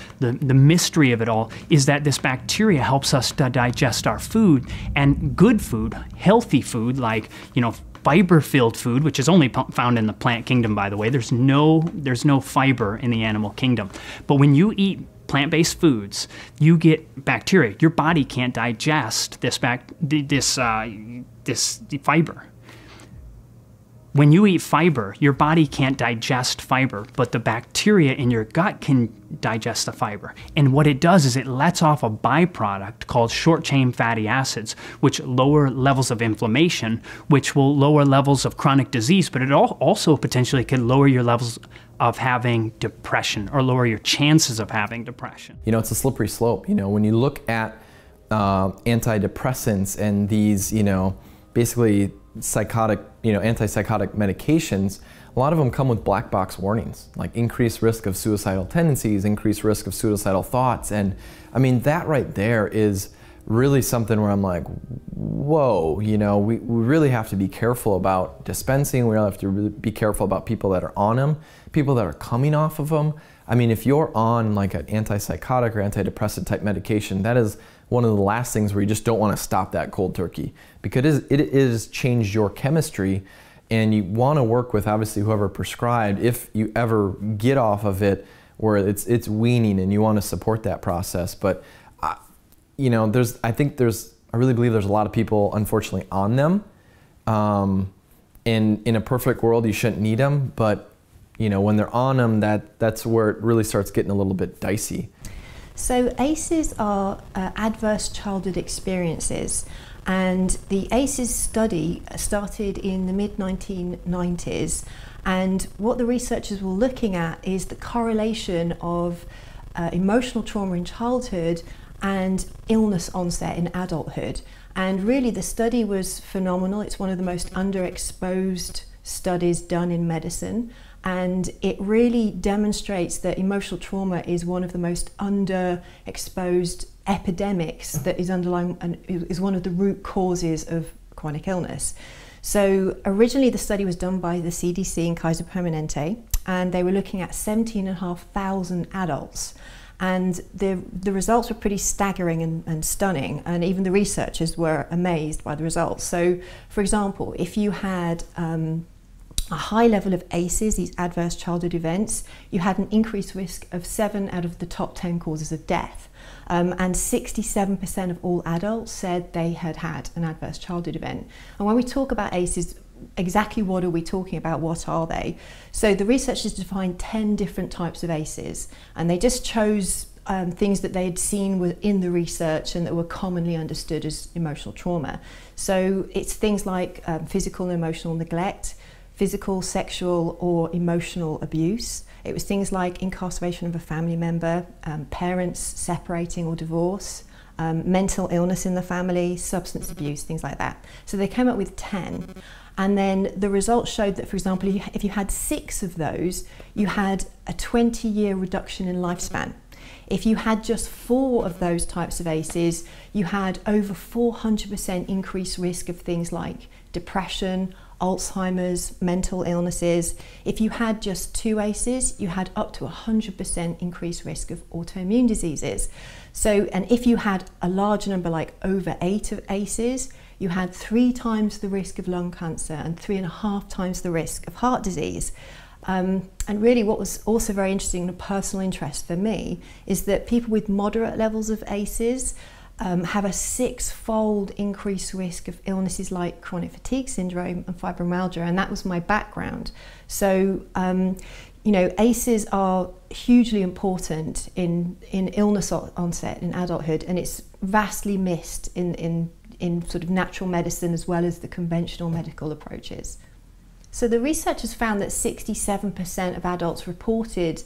mystery of it all is that this bacteria helps us to digest our food, and good food, healthy food, like, you know, fiber-filled food, which is only found in the plant kingdom, by the way. There's no fiber in the animal kingdom. But when you eat plant-based foods, you get bacteria. Your body can't digest this fiber. When you eat fiber, your body can't digest fiber, but the bacteria in your gut can digest the fiber. And what it does is it lets off a byproduct called short-chain fatty acids, which lower levels of inflammation, which will lower levels of chronic disease, but it also potentially could lower your levels of having depression or lower your chances of having depression. You know, it's a slippery slope. You know, when you look at antidepressants and these, you know, basically psychotic, you know, antipsychotic medications, a lot of them come with black box warnings, like increased risk of suicidal tendencies, increased risk of suicidal thoughts. And I mean, that right there is really something where I'm like, whoa, you know, we really have to be careful about dispensing. We really have to really be careful about people that are on them, people that are coming off of them. I mean, if you're on like an antipsychotic or antidepressant type medication, that is one of the last things where you just don't want to stop that cold turkey, because it is changed your chemistry, and you want to work with obviously whoever prescribed if you ever get off of it, where it's weaning, and you want to support that process. But you know, I really believe there's a lot of people unfortunately on them. In a perfect world, you shouldn't need them, but you know, when they're on them, that's where it really starts getting a little bit dicey. So ACEs are adverse childhood experiences, and the ACEs study started in the mid-1990s, and what the researchers were looking at is the correlation of emotional trauma in childhood and illness onset in adulthood. And really the study was phenomenal. It's one of the most underexposed studies done in medicine. And it really demonstrates that emotional trauma is one of the most underexposed epidemics that is underlying and is one of the root causes of chronic illness. So originally the study was done by the CDC in Kaiser Permanente, and they were looking at 17,500 adults. And the results were pretty staggering and stunning, and even the researchers were amazed by the results. So, for example, if you had a high level of ACEs, these adverse childhood events, you had an increased risk of 7 out of the top 10 causes of death. And 67% of all adults said they had had an adverse childhood event. And when we talk about ACEs, exactly what are we talking about? What are they? So the researchers defined 10 different types of ACEs, and they just chose things that they had seen in the research and that were commonly understood as emotional trauma. So it's things like physical and emotional neglect, physical, sexual or emotional abuse. It was things like incarceration of a family member, parents separating or divorce, mental illness in the family, substance abuse, things like that. So they came up with 10. And then the results showed that, for example, if you had 6 of those, you had a 20-year reduction in lifespan. If you had just 4 of those types of ACEs, you had over 400% increased risk of things like depression, Alzheimer's, mental illnesses. If you had just 2 ACEs, you had up to 100% increased risk of autoimmune diseases. So, and if you had a large number, like over 8 of ACEs, you had 3 times the risk of lung cancer and 3.5 times the risk of heart disease. And really what was also very interesting and a personal interest for me is that people with moderate levels of ACEs have a 6-fold increased risk of illnesses like chronic fatigue syndrome and fibromyalgia, and that was my background. So, you know, ACEs are hugely important in illness onset in adulthood, and it's vastly missed in sort of natural medicine as well as the conventional medical approaches. So the researchers found that 67% of adults reported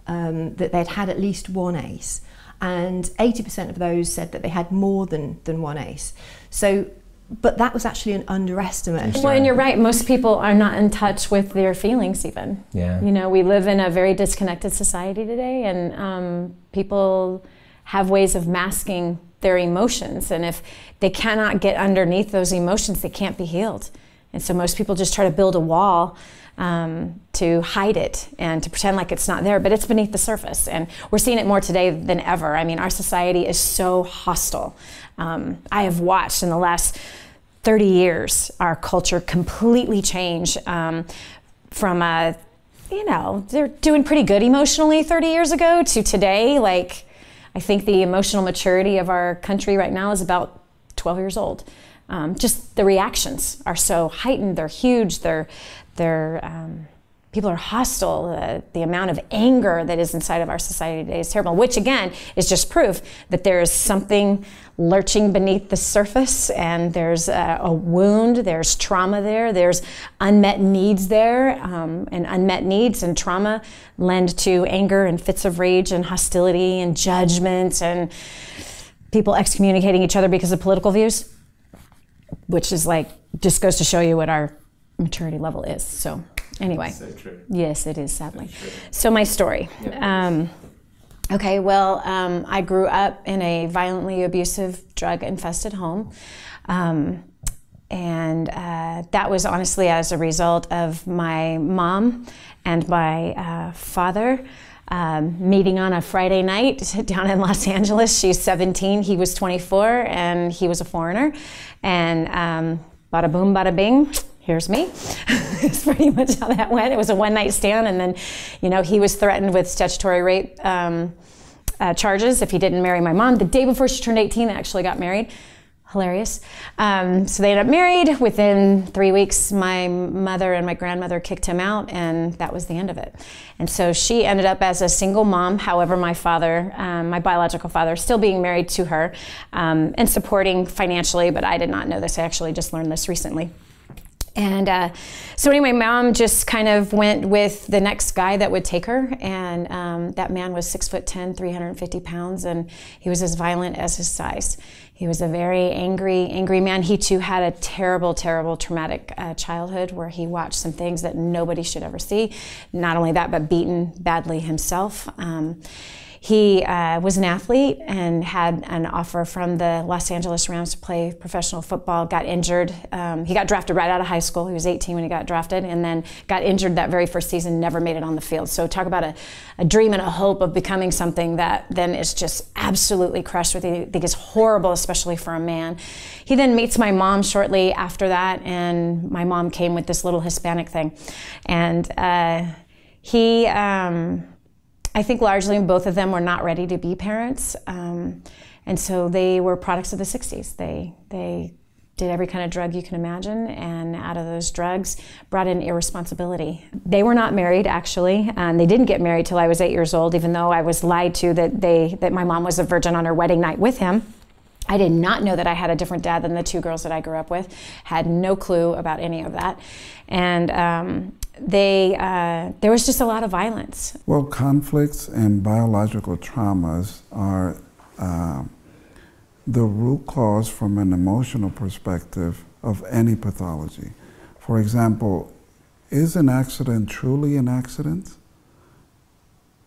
that they'd had at least 1 ACE, and 80% of those said that they had more than 1 ACE. So, but that was actually an underestimate. Well, and you're right, most people are not in touch with their feelings even. Yeah. You know, we live in a very disconnected society today, and people have ways of masking their emotions, and if they cannot get underneath those emotions, they can't be healed. And so most people just try to build a wall to hide it and to pretend like it's not there, but it's beneath the surface. And we're seeing it more today than ever. I mean, our society is so hostile. I have watched in the last 30 years our culture completely change from, you know, they're doing pretty good emotionally 30 years ago to today. Like, I think the emotional maturity of our country right now is about 12 years old. Just the reactions are so heightened, they're huge, people are hostile. The amount of anger that is inside of our society today is terrible, which again is just proof that there is something lurching beneath the surface, and there's a wound, there's trauma there, there's unmet needs there, and unmet needs and trauma lend to anger and fits of rage and hostility and judgment and people excommunicating each other because of political views, which is like, just goes to show you what our maturity level is. So anyway, so true. Yes, it is, sadly. So, so my story. Yeah, Okay, well, I grew up in a violently abusive, drug-infested home. And that was honestly as a result of my mom and my father meeting on a Friday night down in Los Angeles. She's 17, he was 24, and he was a foreigner. And bada boom, bada bing, here's me. It's pretty much how that went. It was a one-night stand, and then, you know, he was threatened with statutory rape charges if he didn't marry my mom. The day before she turned 18, they actually got married. Hilarious. So they ended up married. Within 3 weeks, my mother and my grandmother kicked him out, and that was the end of it. And so she ended up as a single mom. However, my father, my biological father, still being married to her and supporting financially, but I did not know this. I actually just learned this recently. And so anyway, Mom just kind of went with the next guy that would take her, and that man was 6'10", 350 pounds, and he was as violent as his size. He was a very angry man. He too had a terrible, traumatic childhood where he watched some things that nobody should ever see. Not only that, but beaten badly himself. He was an athlete and had an offer from the Los Angeles Rams to play professional football, got injured. He got drafted right out of high school. He was 18 when he got drafted, and then got injured that very first season, never made it on the field. So talk about a dream and a hope of becoming something that then is just absolutely crushed with. I think is horrible, especially for a man. He then meets my mom shortly after that, and my mom came with this little Hispanic thing. And I think largely both of them were not ready to be parents. And so they were products of the 60s. They did every kind of drug you can imagine, and out of those drugs brought in irresponsibility. They were not married, actually, and they didn't get married till I was 8 years old, even though I was lied to that my mom was a virgin on her wedding night with him. I did not know that I had a different dad than the two girls that I grew up with. Had no clue about any of that. And there was just a lot of violence. Well, conflicts and biological traumas are the root cause from an emotional perspective of any pathology. For example, is an accident truly an accident?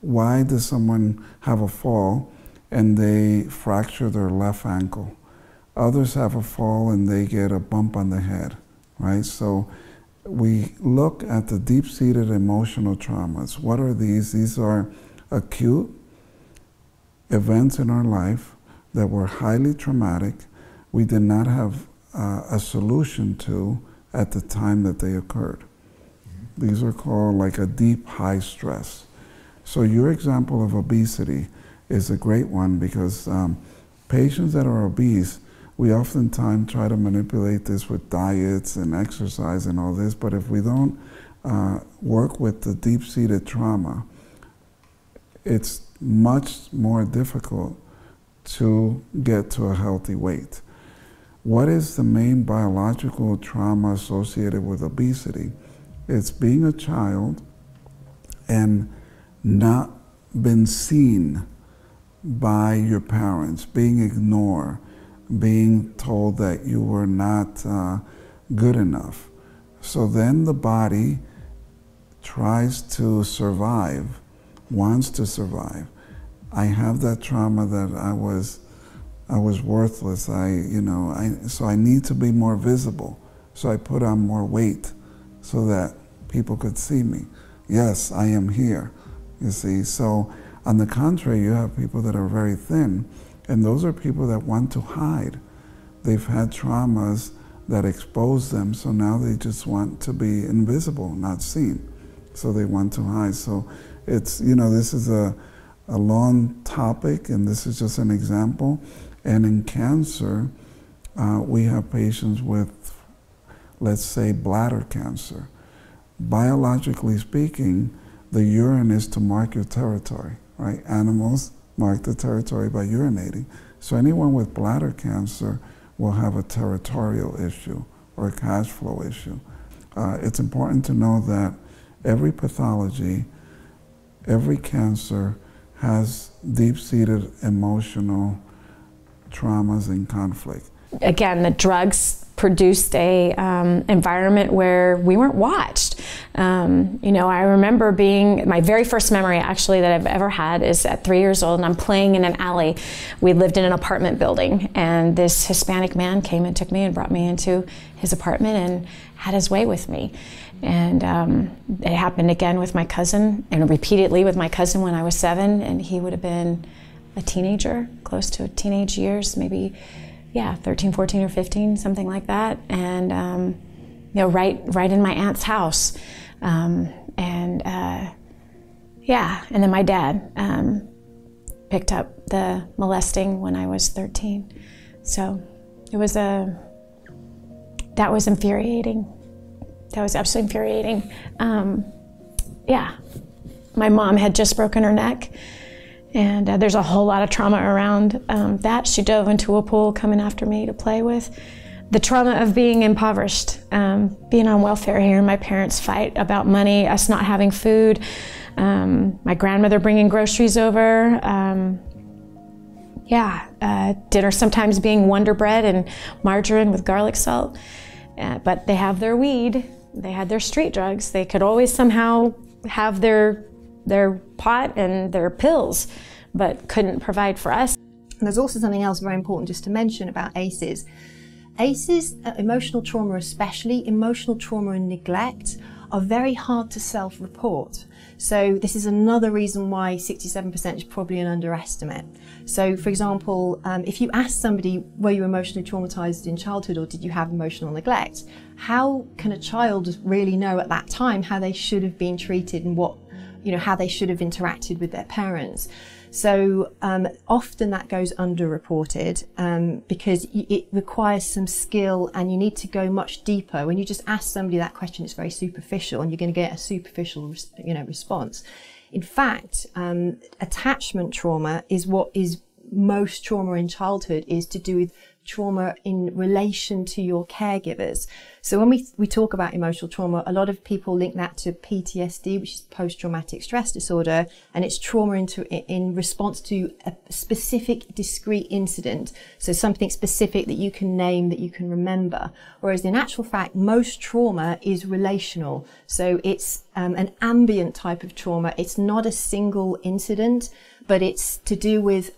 Why does someone have a fall and they fracture their left ankle? Others have a fall and they get a bump on the head, right? So we look at the deep-seated emotional traumas. What are these? These are acute events in our life that were highly traumatic. We did not have a solution to at the time that they occurred. These are called like a deep high stress. So your example of obesity is a great one, because patients that are obese, we oftentimes try to manipulate this with diets and exercise and all this, but if we don't work with the deep-seated trauma, it's much more difficult to get to a healthy weight. What is the main biological trauma associated with obesity? It's being a child and not been seen by your parents, being ignored, being told that you were not good enough. So then the body tries to survive, wants to survive. I have that trauma that I was worthless. So I need to be more visible. So I put on more weight so that people could see me. Yes, I am here, you see. So on the contrary, you have people that are very thin, and those are people that want to hide. They've had traumas that expose them, so now they just want to be invisible, not seen. So they want to hide. So it's, this is a long topic, and this is just an example. And in cancer, we have patients with, let's say, bladder cancer. Biologically speaking, the urine is to mark your territory, right? Animals mark the territory by urinating. So anyone with bladder cancer will have a territorial issue or a cash flow issue. It's important to know that every pathology, every cancer has deep-seated emotional traumas and conflict. Again, the drugs produced a environment where we weren't watched. I remember my very first memory actually that I've ever had is at 3 years old, and I'm playing in an alley. We lived in an apartment building, and this Hispanic man came and took me and brought me into his apartment and had his way with me. And it happened again with my cousin, and repeatedly with my cousin when I was 7, and he would have been a teenager, close to teenage years, maybe 13, 14, or 15, something like that. And right in my aunt's house. And then my dad picked up the molesting when I was 13. So that was infuriating. That was absolutely infuriating. My mom had just broken her neck, and there's a whole lot of trauma around that. She dove into a pool coming after me to play with. The trauma of being impoverished, being on welfare here, my parents' fight about money, us not having food, my grandmother bringing groceries over, dinner sometimes being Wonder Bread and margarine with garlic salt. But they have their weed, they had their street drugs. They could always somehow have their pot and their pills, but couldn't provide for us. And there's also something else very important just to mention about ACEs. ACEs, emotional trauma especially, emotional trauma and neglect, are very hard to self-report. So this is another reason why 67% is probably an underestimate. So for example, if you ask somebody, were you emotionally traumatized in childhood or did you have emotional neglect? How can a child really know at that time how they should have been treated and what, how they should have interacted with their parents? So often that goes underreported because it requires some skill and you need to go much deeper. When you just ask somebody that question, it's very superficial and you're going to get a superficial response. In fact, attachment trauma is what is most trauma in childhood is to do with trauma in relation to your caregivers. So when we talk about emotional trauma, a lot of people link that to PTSD, which is post-traumatic stress disorder, and it's trauma in response to a specific discrete incident. So something specific that you can name, that you can remember. Whereas in actual fact, most trauma is relational. So it's an ambient type of trauma. It's not a single incident, but it's to do with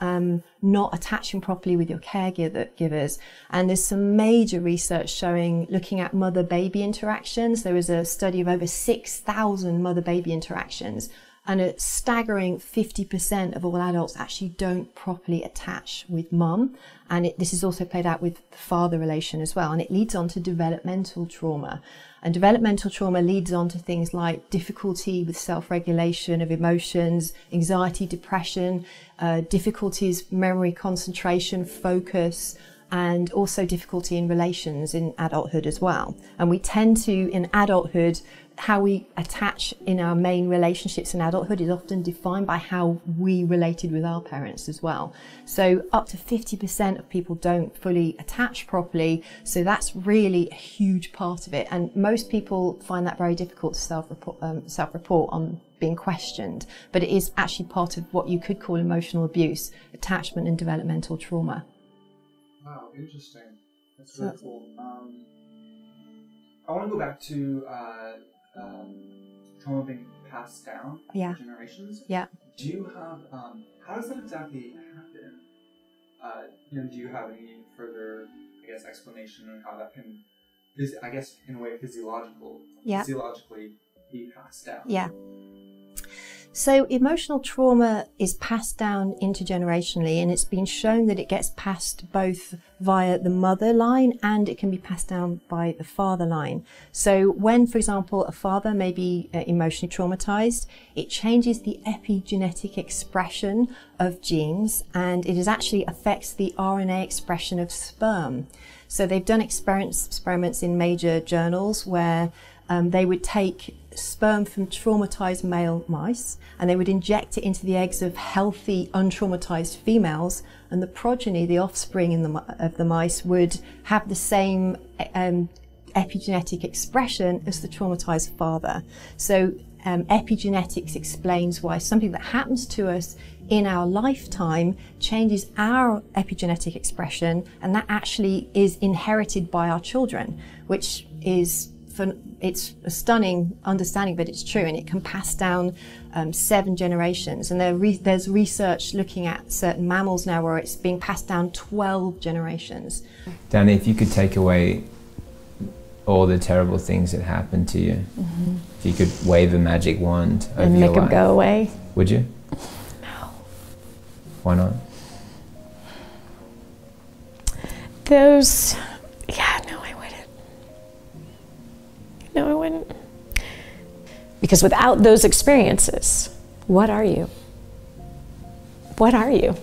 not attaching properly with your caregivers. And there's some major research looking at mother-baby interactions. There was a study of over 6,000 mother-baby interactions, and a staggering 50% of all adults actually don't properly attach with mum. And this is also played out with the father relation as well. And it leads on to developmental trauma. And developmental trauma leads on to things like difficulty with self-regulation of emotions, anxiety, depression, difficulties, memory, concentration, focus, and also difficulty in relations in adulthood as well. And we tend to, in adulthood, how we attach in our main relationships in adulthood is often defined by how we related with our parents as well. So up to 50% of people don't fully attach properly. So that's really a huge part of it. And most people find that very difficult to self-report on being questioned. But it is actually part of what you could call emotional abuse, attachment and developmental trauma. Wow, interesting. That's really cool. I want to go back to trauma being passed down generations. Yeah. Do you have, how does that exactly happen? Do you have any further, explanation on how that can, in a way, physiologically be passed down? Yeah. So emotional trauma is passed down intergenerationally, and it's been shown that it gets passed both via the mother line and it can be passed down by the father line. So when, for example, a father may be emotionally traumatized, it changes the epigenetic expression of genes, and it actually affects the RNA expression of sperm. So they've done experiments in major journals where they would take sperm from traumatized male mice and they would inject it into the eggs of healthy, untraumatized females, and the progeny, the offspring of the mice, would have the same epigenetic expression as the traumatized father. So epigenetics explains why something that happens to us in our lifetime changes our epigenetic expression, and that actually is inherited by our children, which is it's a stunning understanding, but it's true, and it can pass down 7 generations. And there's research looking at certain mammals now where it's being passed down 12 generations. Danny, if you could take away all the terrible things that happened to you, if you could wave a magic wand over and your make them life, go away, would you? No. Why not? No, I wouldn't. Because without those experiences, what are you? What are you?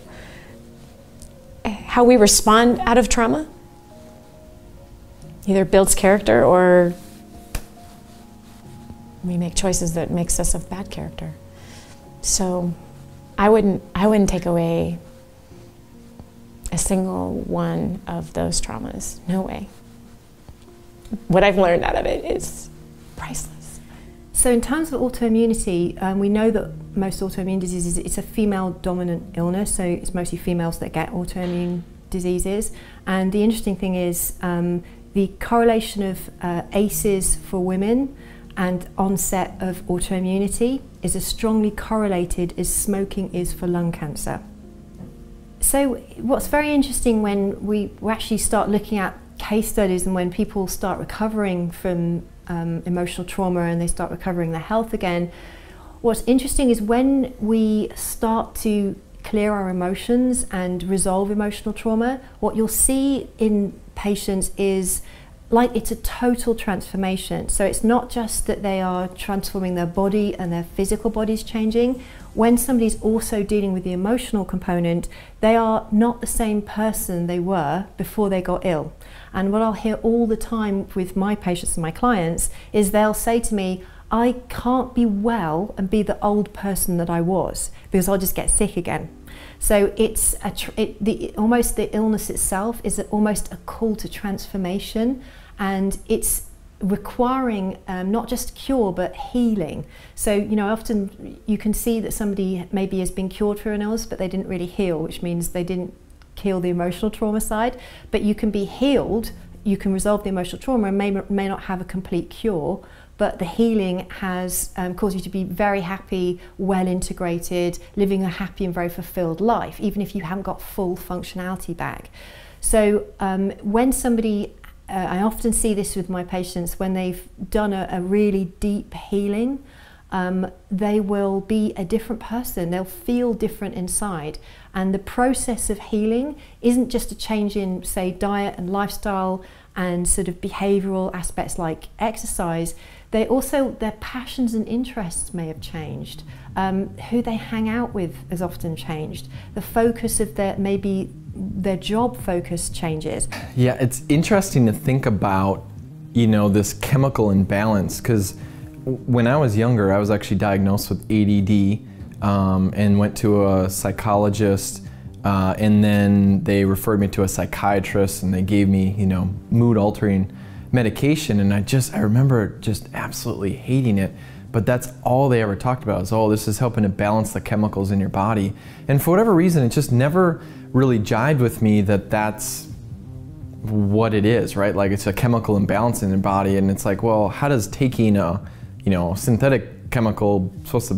How we respond out of trauma either builds character or we make choices that makes us of bad character. So I wouldn't take away a single one of those traumas. No way. What I've learned out of it is priceless. So in terms of autoimmunity, we know that most autoimmune diseases, it's a female-dominant illness, so it's mostly females that get autoimmune diseases. And the interesting thing is the correlation of ACEs for women and onset of autoimmunity is as strongly correlated as smoking is for lung cancer. So what's very interesting when we actually start looking at case studies and when people start recovering from emotional trauma and they start recovering their health again, what's interesting is when we start to clear our emotions and resolve emotional trauma, what you'll see in patients is like it's a total transformation. So it's not just that they are transforming their body and their physical body's changing. When somebody's also dealing with the emotional component, they are not the same person they were before they got ill. And what I'll hear all the time with my patients and my clients is they'll say to me, I can't be well and be the old person that I was because I'll just get sick again. So it's almost the illness itself is almost a call to transformation, and it's requiring not just cure but healing. So often you can see that somebody maybe has been cured for an illness but they didn't really heal, which means they didn't heal the emotional trauma side. But you can be healed, you can resolve the emotional trauma and may not have a complete cure, but the healing has caused you to be very happy, well integrated, living a happy and very fulfilled life, even if you haven't got full functionality back. So when somebody, I often see this with my patients, when they've done a really deep healing, they will be a different person. They'll feel different inside. And the process of healing isn't just a change in, say, diet and lifestyle and sort of behavioral aspects like exercise. Their passions and interests may have changed. Who they hang out with has often changed. The focus of maybe their job focus changes. Yeah, it's interesting to think about, this chemical imbalance, because when I was younger, I was actually diagnosed with ADD and went to a psychologist, and then they referred me to a psychiatrist and they gave me, mood-altering medication, and I remember just absolutely hating it. But that's all they ever talked about is, oh, this is helping to balance the chemicals in your body. And for whatever reason, it just never really jived with me that that's what it is, right? Like it's a chemical imbalance in your body, and it's like, well, how does taking a synthetic chemical supposed to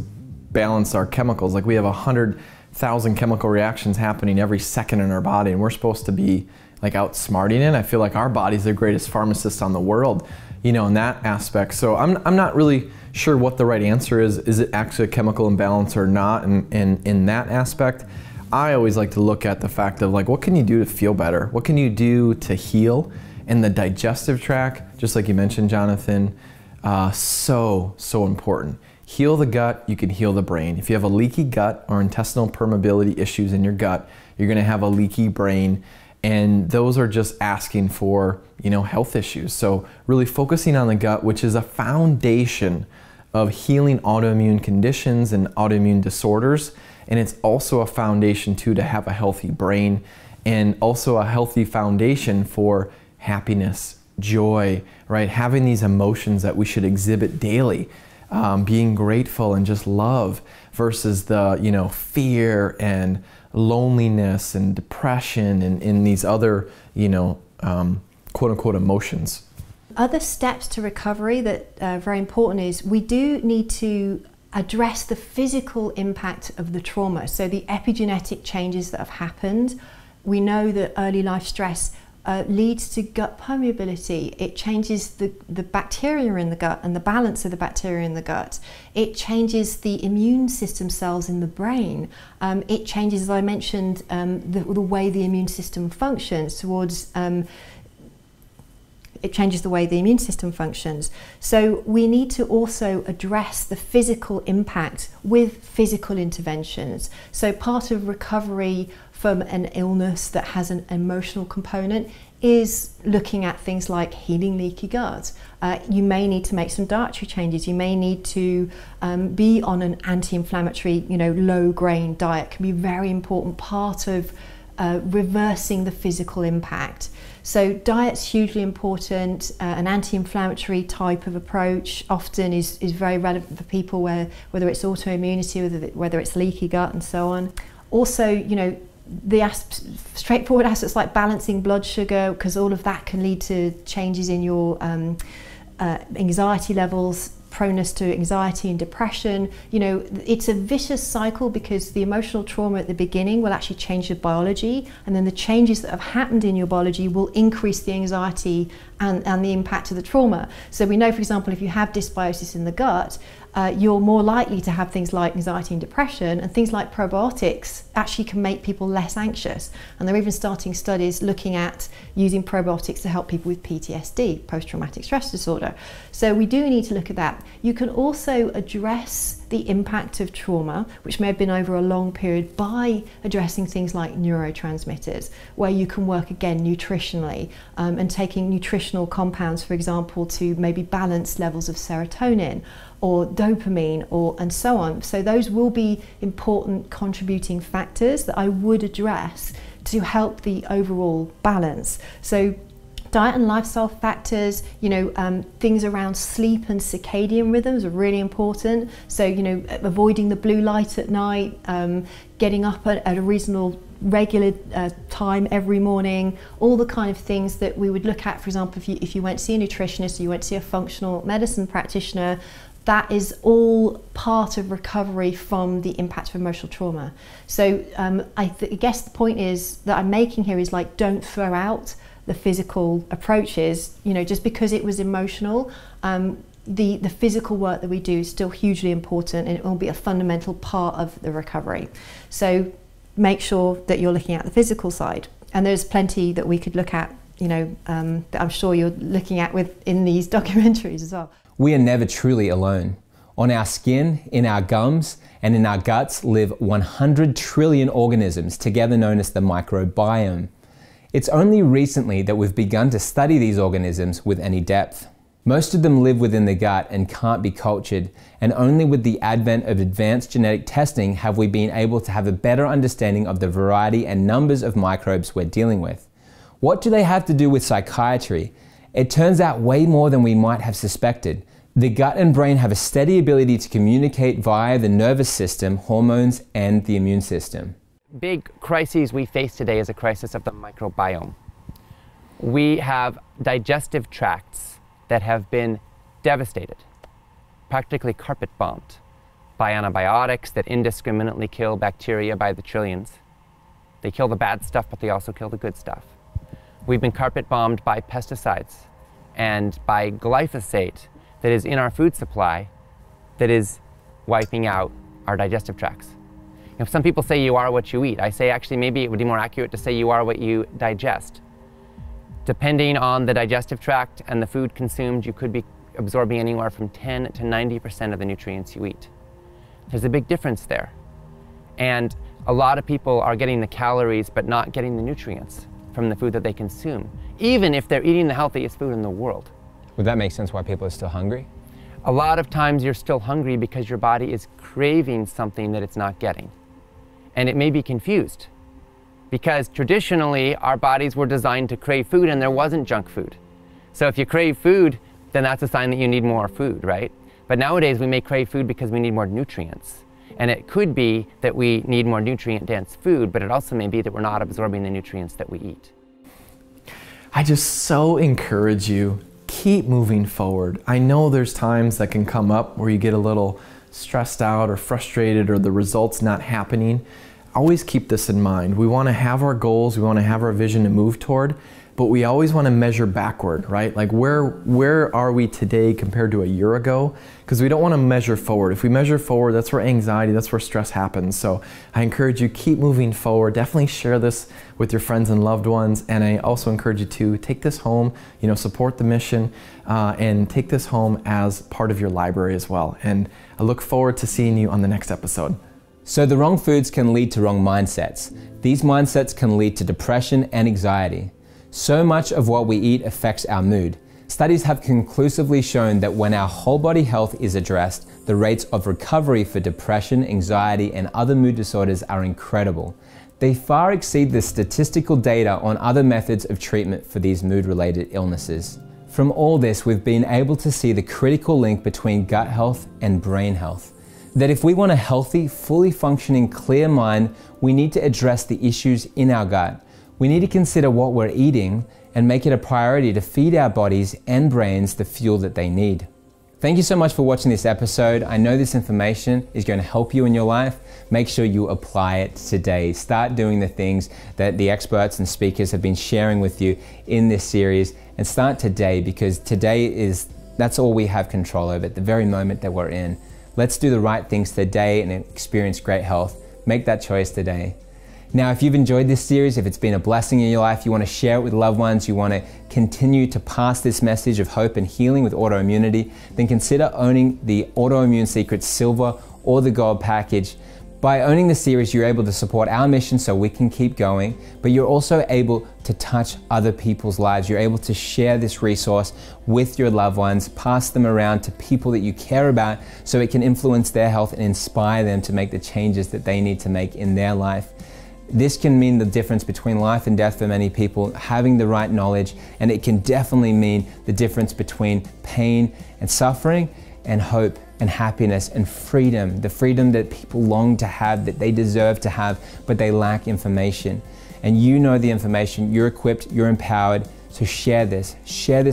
balance our chemicals? Like we have 100,000 chemical reactions happening every second in our body, and we're supposed to be like outsmarting it. I feel like our body's the greatest pharmacist on the world, in that aspect. So I'm not really sure what the right answer is. Is it actually a chemical imbalance or not? And in that aspect, I always like to look at the fact of like, what can you do to feel better? What can you do to heal? And the digestive tract, just like you mentioned, Jonathan, so important. Heal the gut, you can heal the brain. If you have a leaky gut or intestinal permeability issues in your gut, you're gonna have a leaky brain. And those are just asking for, health issues. So really focusing on the gut, which is a foundation of healing autoimmune conditions and autoimmune disorders. And it's also a foundation too to have a healthy brain, and also a healthy foundation for happiness, joy, right? Having these emotions that we should exhibit daily, being grateful and just love versus the, fear and loneliness and depression and these other, quote unquote emotions. Other steps to recovery that are very important is we do need to address the physical impact of the trauma. So the epigenetic changes that have happened. We know that early life stress leads to gut permeability. It changes the bacteria in the gut and the balance of the bacteria in the gut. It changes the immune system cells in the brain. It changes, as I mentioned, the way the immune system functions it changes the way the immune system functions. So we need to also address the physical impact with physical interventions. So part of recovery from an illness that has an emotional component is looking at things like healing leaky gut. You may need to make some dietary changes. You may need to be on an anti-inflammatory, low grain diet. Can be a very important part of reversing the physical impact. So diet's hugely important. An anti-inflammatory type of approach often is very relevant for people whether it's autoimmunity, whether it's leaky gut and so on. Also, the straightforward aspects like balancing blood sugar, because all of that can lead to changes in your anxiety levels. proneness to anxiety and depression. You know, it's a vicious cycle because the emotional trauma at the beginning will actually change your biology, and then the changes that have happened in your biology will increase the anxiety and the impact of the trauma. So we know, for example, if you have dysbiosis in the gut, you're more likely to have things like anxiety and depression, and things like probiotics actually can make people less anxious. And they're even starting studies looking at using probiotics to help people with PTSD, post-traumatic stress disorder. So we do need to look at that. You can also address the impact of trauma, which may have been over a long period, by addressing things like neurotransmitters, where you can work again nutritionally and taking nutritional compounds, for example, to maybe balance levels of serotonin or dopamine and so on. So those will be important contributing factors that I would address to help the overall balance. So diet and lifestyle factors, you know, things around sleep and circadian rhythms are really important. So, you know, avoiding the blue light at night, getting up at a reasonable regular time every morning, all the kind of things that we would look at. For example, if you went to see a nutritionist or you went to see a functional medicine practitioner, that is all part of recovery from the impact of emotional trauma. So I guess the point is that I'm making here is like, don't throw out the physical approaches, you know, just because it was emotional. The physical work that we do is still hugely important, and it will be a fundamental part of the recovery. So make sure that you're looking at the physical side, and there's plenty that we could look at, you know, that I'm sure you're looking at in these documentaries as well. We are never truly alone. On our skin, in our gums, and in our guts live 100 trillion organisms, together known as the microbiome. It's only recently that we've begun to study these organisms with any depth. Most of them live within the gut and can't be cultured, and only with the advent of advanced genetic testing have we been able to have a better understanding of the variety and numbers of microbes we're dealing with. What do they have to do with psychiatry? It turns out way more than we might have suspected. The gut and brain have a steady ability to communicate via the nervous system, hormones, and the immune system. Big crises we face today is a crisis of the microbiome. We have digestive tracts that have been devastated, practically carpet bombed by antibiotics that indiscriminately kill bacteria by the trillions. They kill the bad stuff, but they also kill the good stuff. We've been carpet bombed by pesticides and by glyphosate that is in our food supply that is wiping out our digestive tracts. You know, some people say you are what you eat. I say actually maybe it would be more accurate to say you are what you digest. Depending on the digestive tract and the food consumed, you could be absorbing anywhere from 10 to 90% of the nutrients you eat. There's a big difference there. And a lot of people are getting the calories but not getting the nutrients from the food that they consume, even if they're eating the healthiest food in the world. Would that make sense why people are still hungry? A lot of times you're still hungry because your body is craving something that it's not getting. And it may be confused, because traditionally our bodies were designed to crave food and there wasn't junk food. So if you crave food, then that's a sign that you need more food, right? But nowadays we may crave food because we need more nutrients. And it could be that we need more nutrient-dense food, but it also may be that we're not absorbing the nutrients that we eat. I just so encourage you, keep moving forward. I know there's times that can come up where you get a little stressed out or frustrated or the results not happening. Always keep this in mind. We want to have our goals, we want to have our vision to move toward, but we always want to measure backward, right? Like where are we today compared to a year ago? Because we don't want to measure forward. If we measure forward, that's where anxiety, that's where stress happens. So I encourage you, keep moving forward. Definitely share this with your friends and loved ones. And I also encourage you to take this home, you know, support the mission and take this home as part of your library as well. And I look forward to seeing you on the next episode. So the wrong foods can lead to wrong mindsets. These mindsets can lead to depression and anxiety. So much of what we eat affects our mood. Studies have conclusively shown that when our whole body health is addressed, the rates of recovery for depression, anxiety, and other mood disorders are incredible. They far exceed the statistical data on other methods of treatment for these mood-related illnesses. From all this, we've been able to see the critical link between gut health and brain health. That if we want a healthy, fully functioning, clear mind, we need to address the issues in our gut. We need to consider what we're eating and make it a priority to feed our bodies and brains the fuel that they need. Thank you so much for watching this episode. I know this information is going to help you in your life. Make sure you apply it today. Start doing the things that the experts and speakers have been sharing with you in this series, and start today, because that's all we have control over at the very moment that we're in. Let's do the right things today and experience great health. Make that choice today. Now, if you've enjoyed this series, if it's been a blessing in your life, you want to share it with loved ones, you want to continue to pass this message of hope and healing with autoimmunity, then consider owning the Autoimmune Secrets Silver or the Gold package. By owning the series, you're able to support our mission so we can keep going, but you're also able to touch other people's lives. You're able to share this resource with your loved ones, pass them around to people that you care about so it can influence their health and inspire them to make the changes that they need to make in their life. This can mean the difference between life and death for many people, having the right knowledge, and it can definitely mean the difference between pain and suffering and hope and happiness and freedom, the freedom that people long to have, that they deserve to have, but they lack information. And you know the information, you're equipped, you're empowered, so share this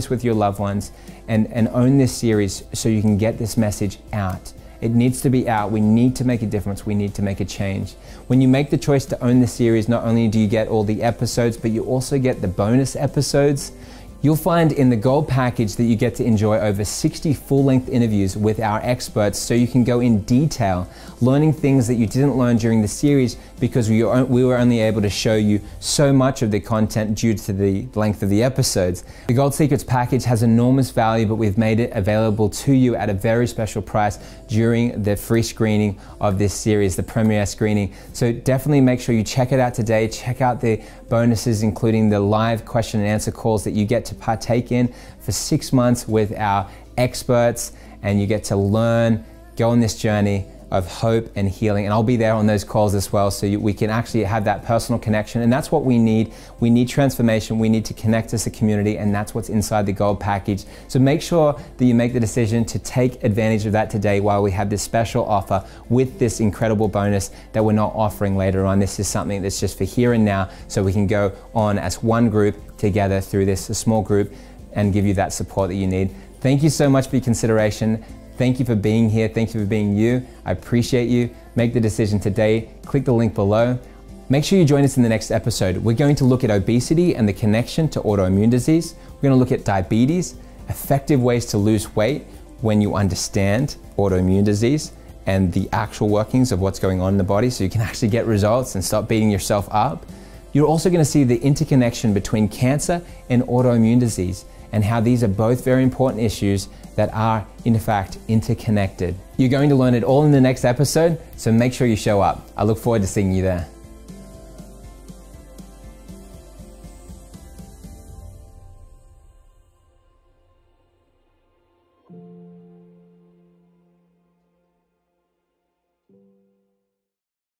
with your loved ones, and own this series so you can get this message out. It needs to be out. We need to make a difference. We need to make a change. When you make the choice to own the series, not only do you get all the episodes, but you also get the bonus episodes. You'll find in the Gold package that you get to enjoy over 60 full-length interviews with our experts, so you can go in detail, learning things that you didn't learn during the series because we were only able to show you so much of the content due to the length of the episodes. The Gold Secrets package has enormous value, but we've made it available to you at a very special price during the free screening of this series, the premiere screening. So definitely make sure you check it out today. Check out the bonuses, including the live question and answer calls that you get to partake in for 6 months with our experts, and you get to learn, go on this journey of hope and healing. And I'll be there on those calls as well, so we can actually have that personal connection. And that's what we need. We need transformation. We need to connect as a community, and that's what's inside the Gold package. So make sure that you make the decision to take advantage of that today while we have this special offer with this incredible bonus that we're not offering later on. This is something that's just for here and now, so we can go on as one group together through this, a small group, and give you that support that you need. Thank you so much for your consideration. Thank you for being here. Thank you for being you. I appreciate you. Make the decision today. Click the link below. Make sure you join us in the next episode. We're going to look at obesity and the connection to autoimmune disease. We're going to look at diabetes, effective ways to lose weight when you understand autoimmune disease and the actual workings of what's going on in the body, so you can actually get results and stop beating yourself up. You're also going to see the interconnection between cancer and autoimmune disease, and how these are both very important issues that are, in fact, interconnected. You're going to learn it all in the next episode, so make sure you show up. I look forward to seeing you there.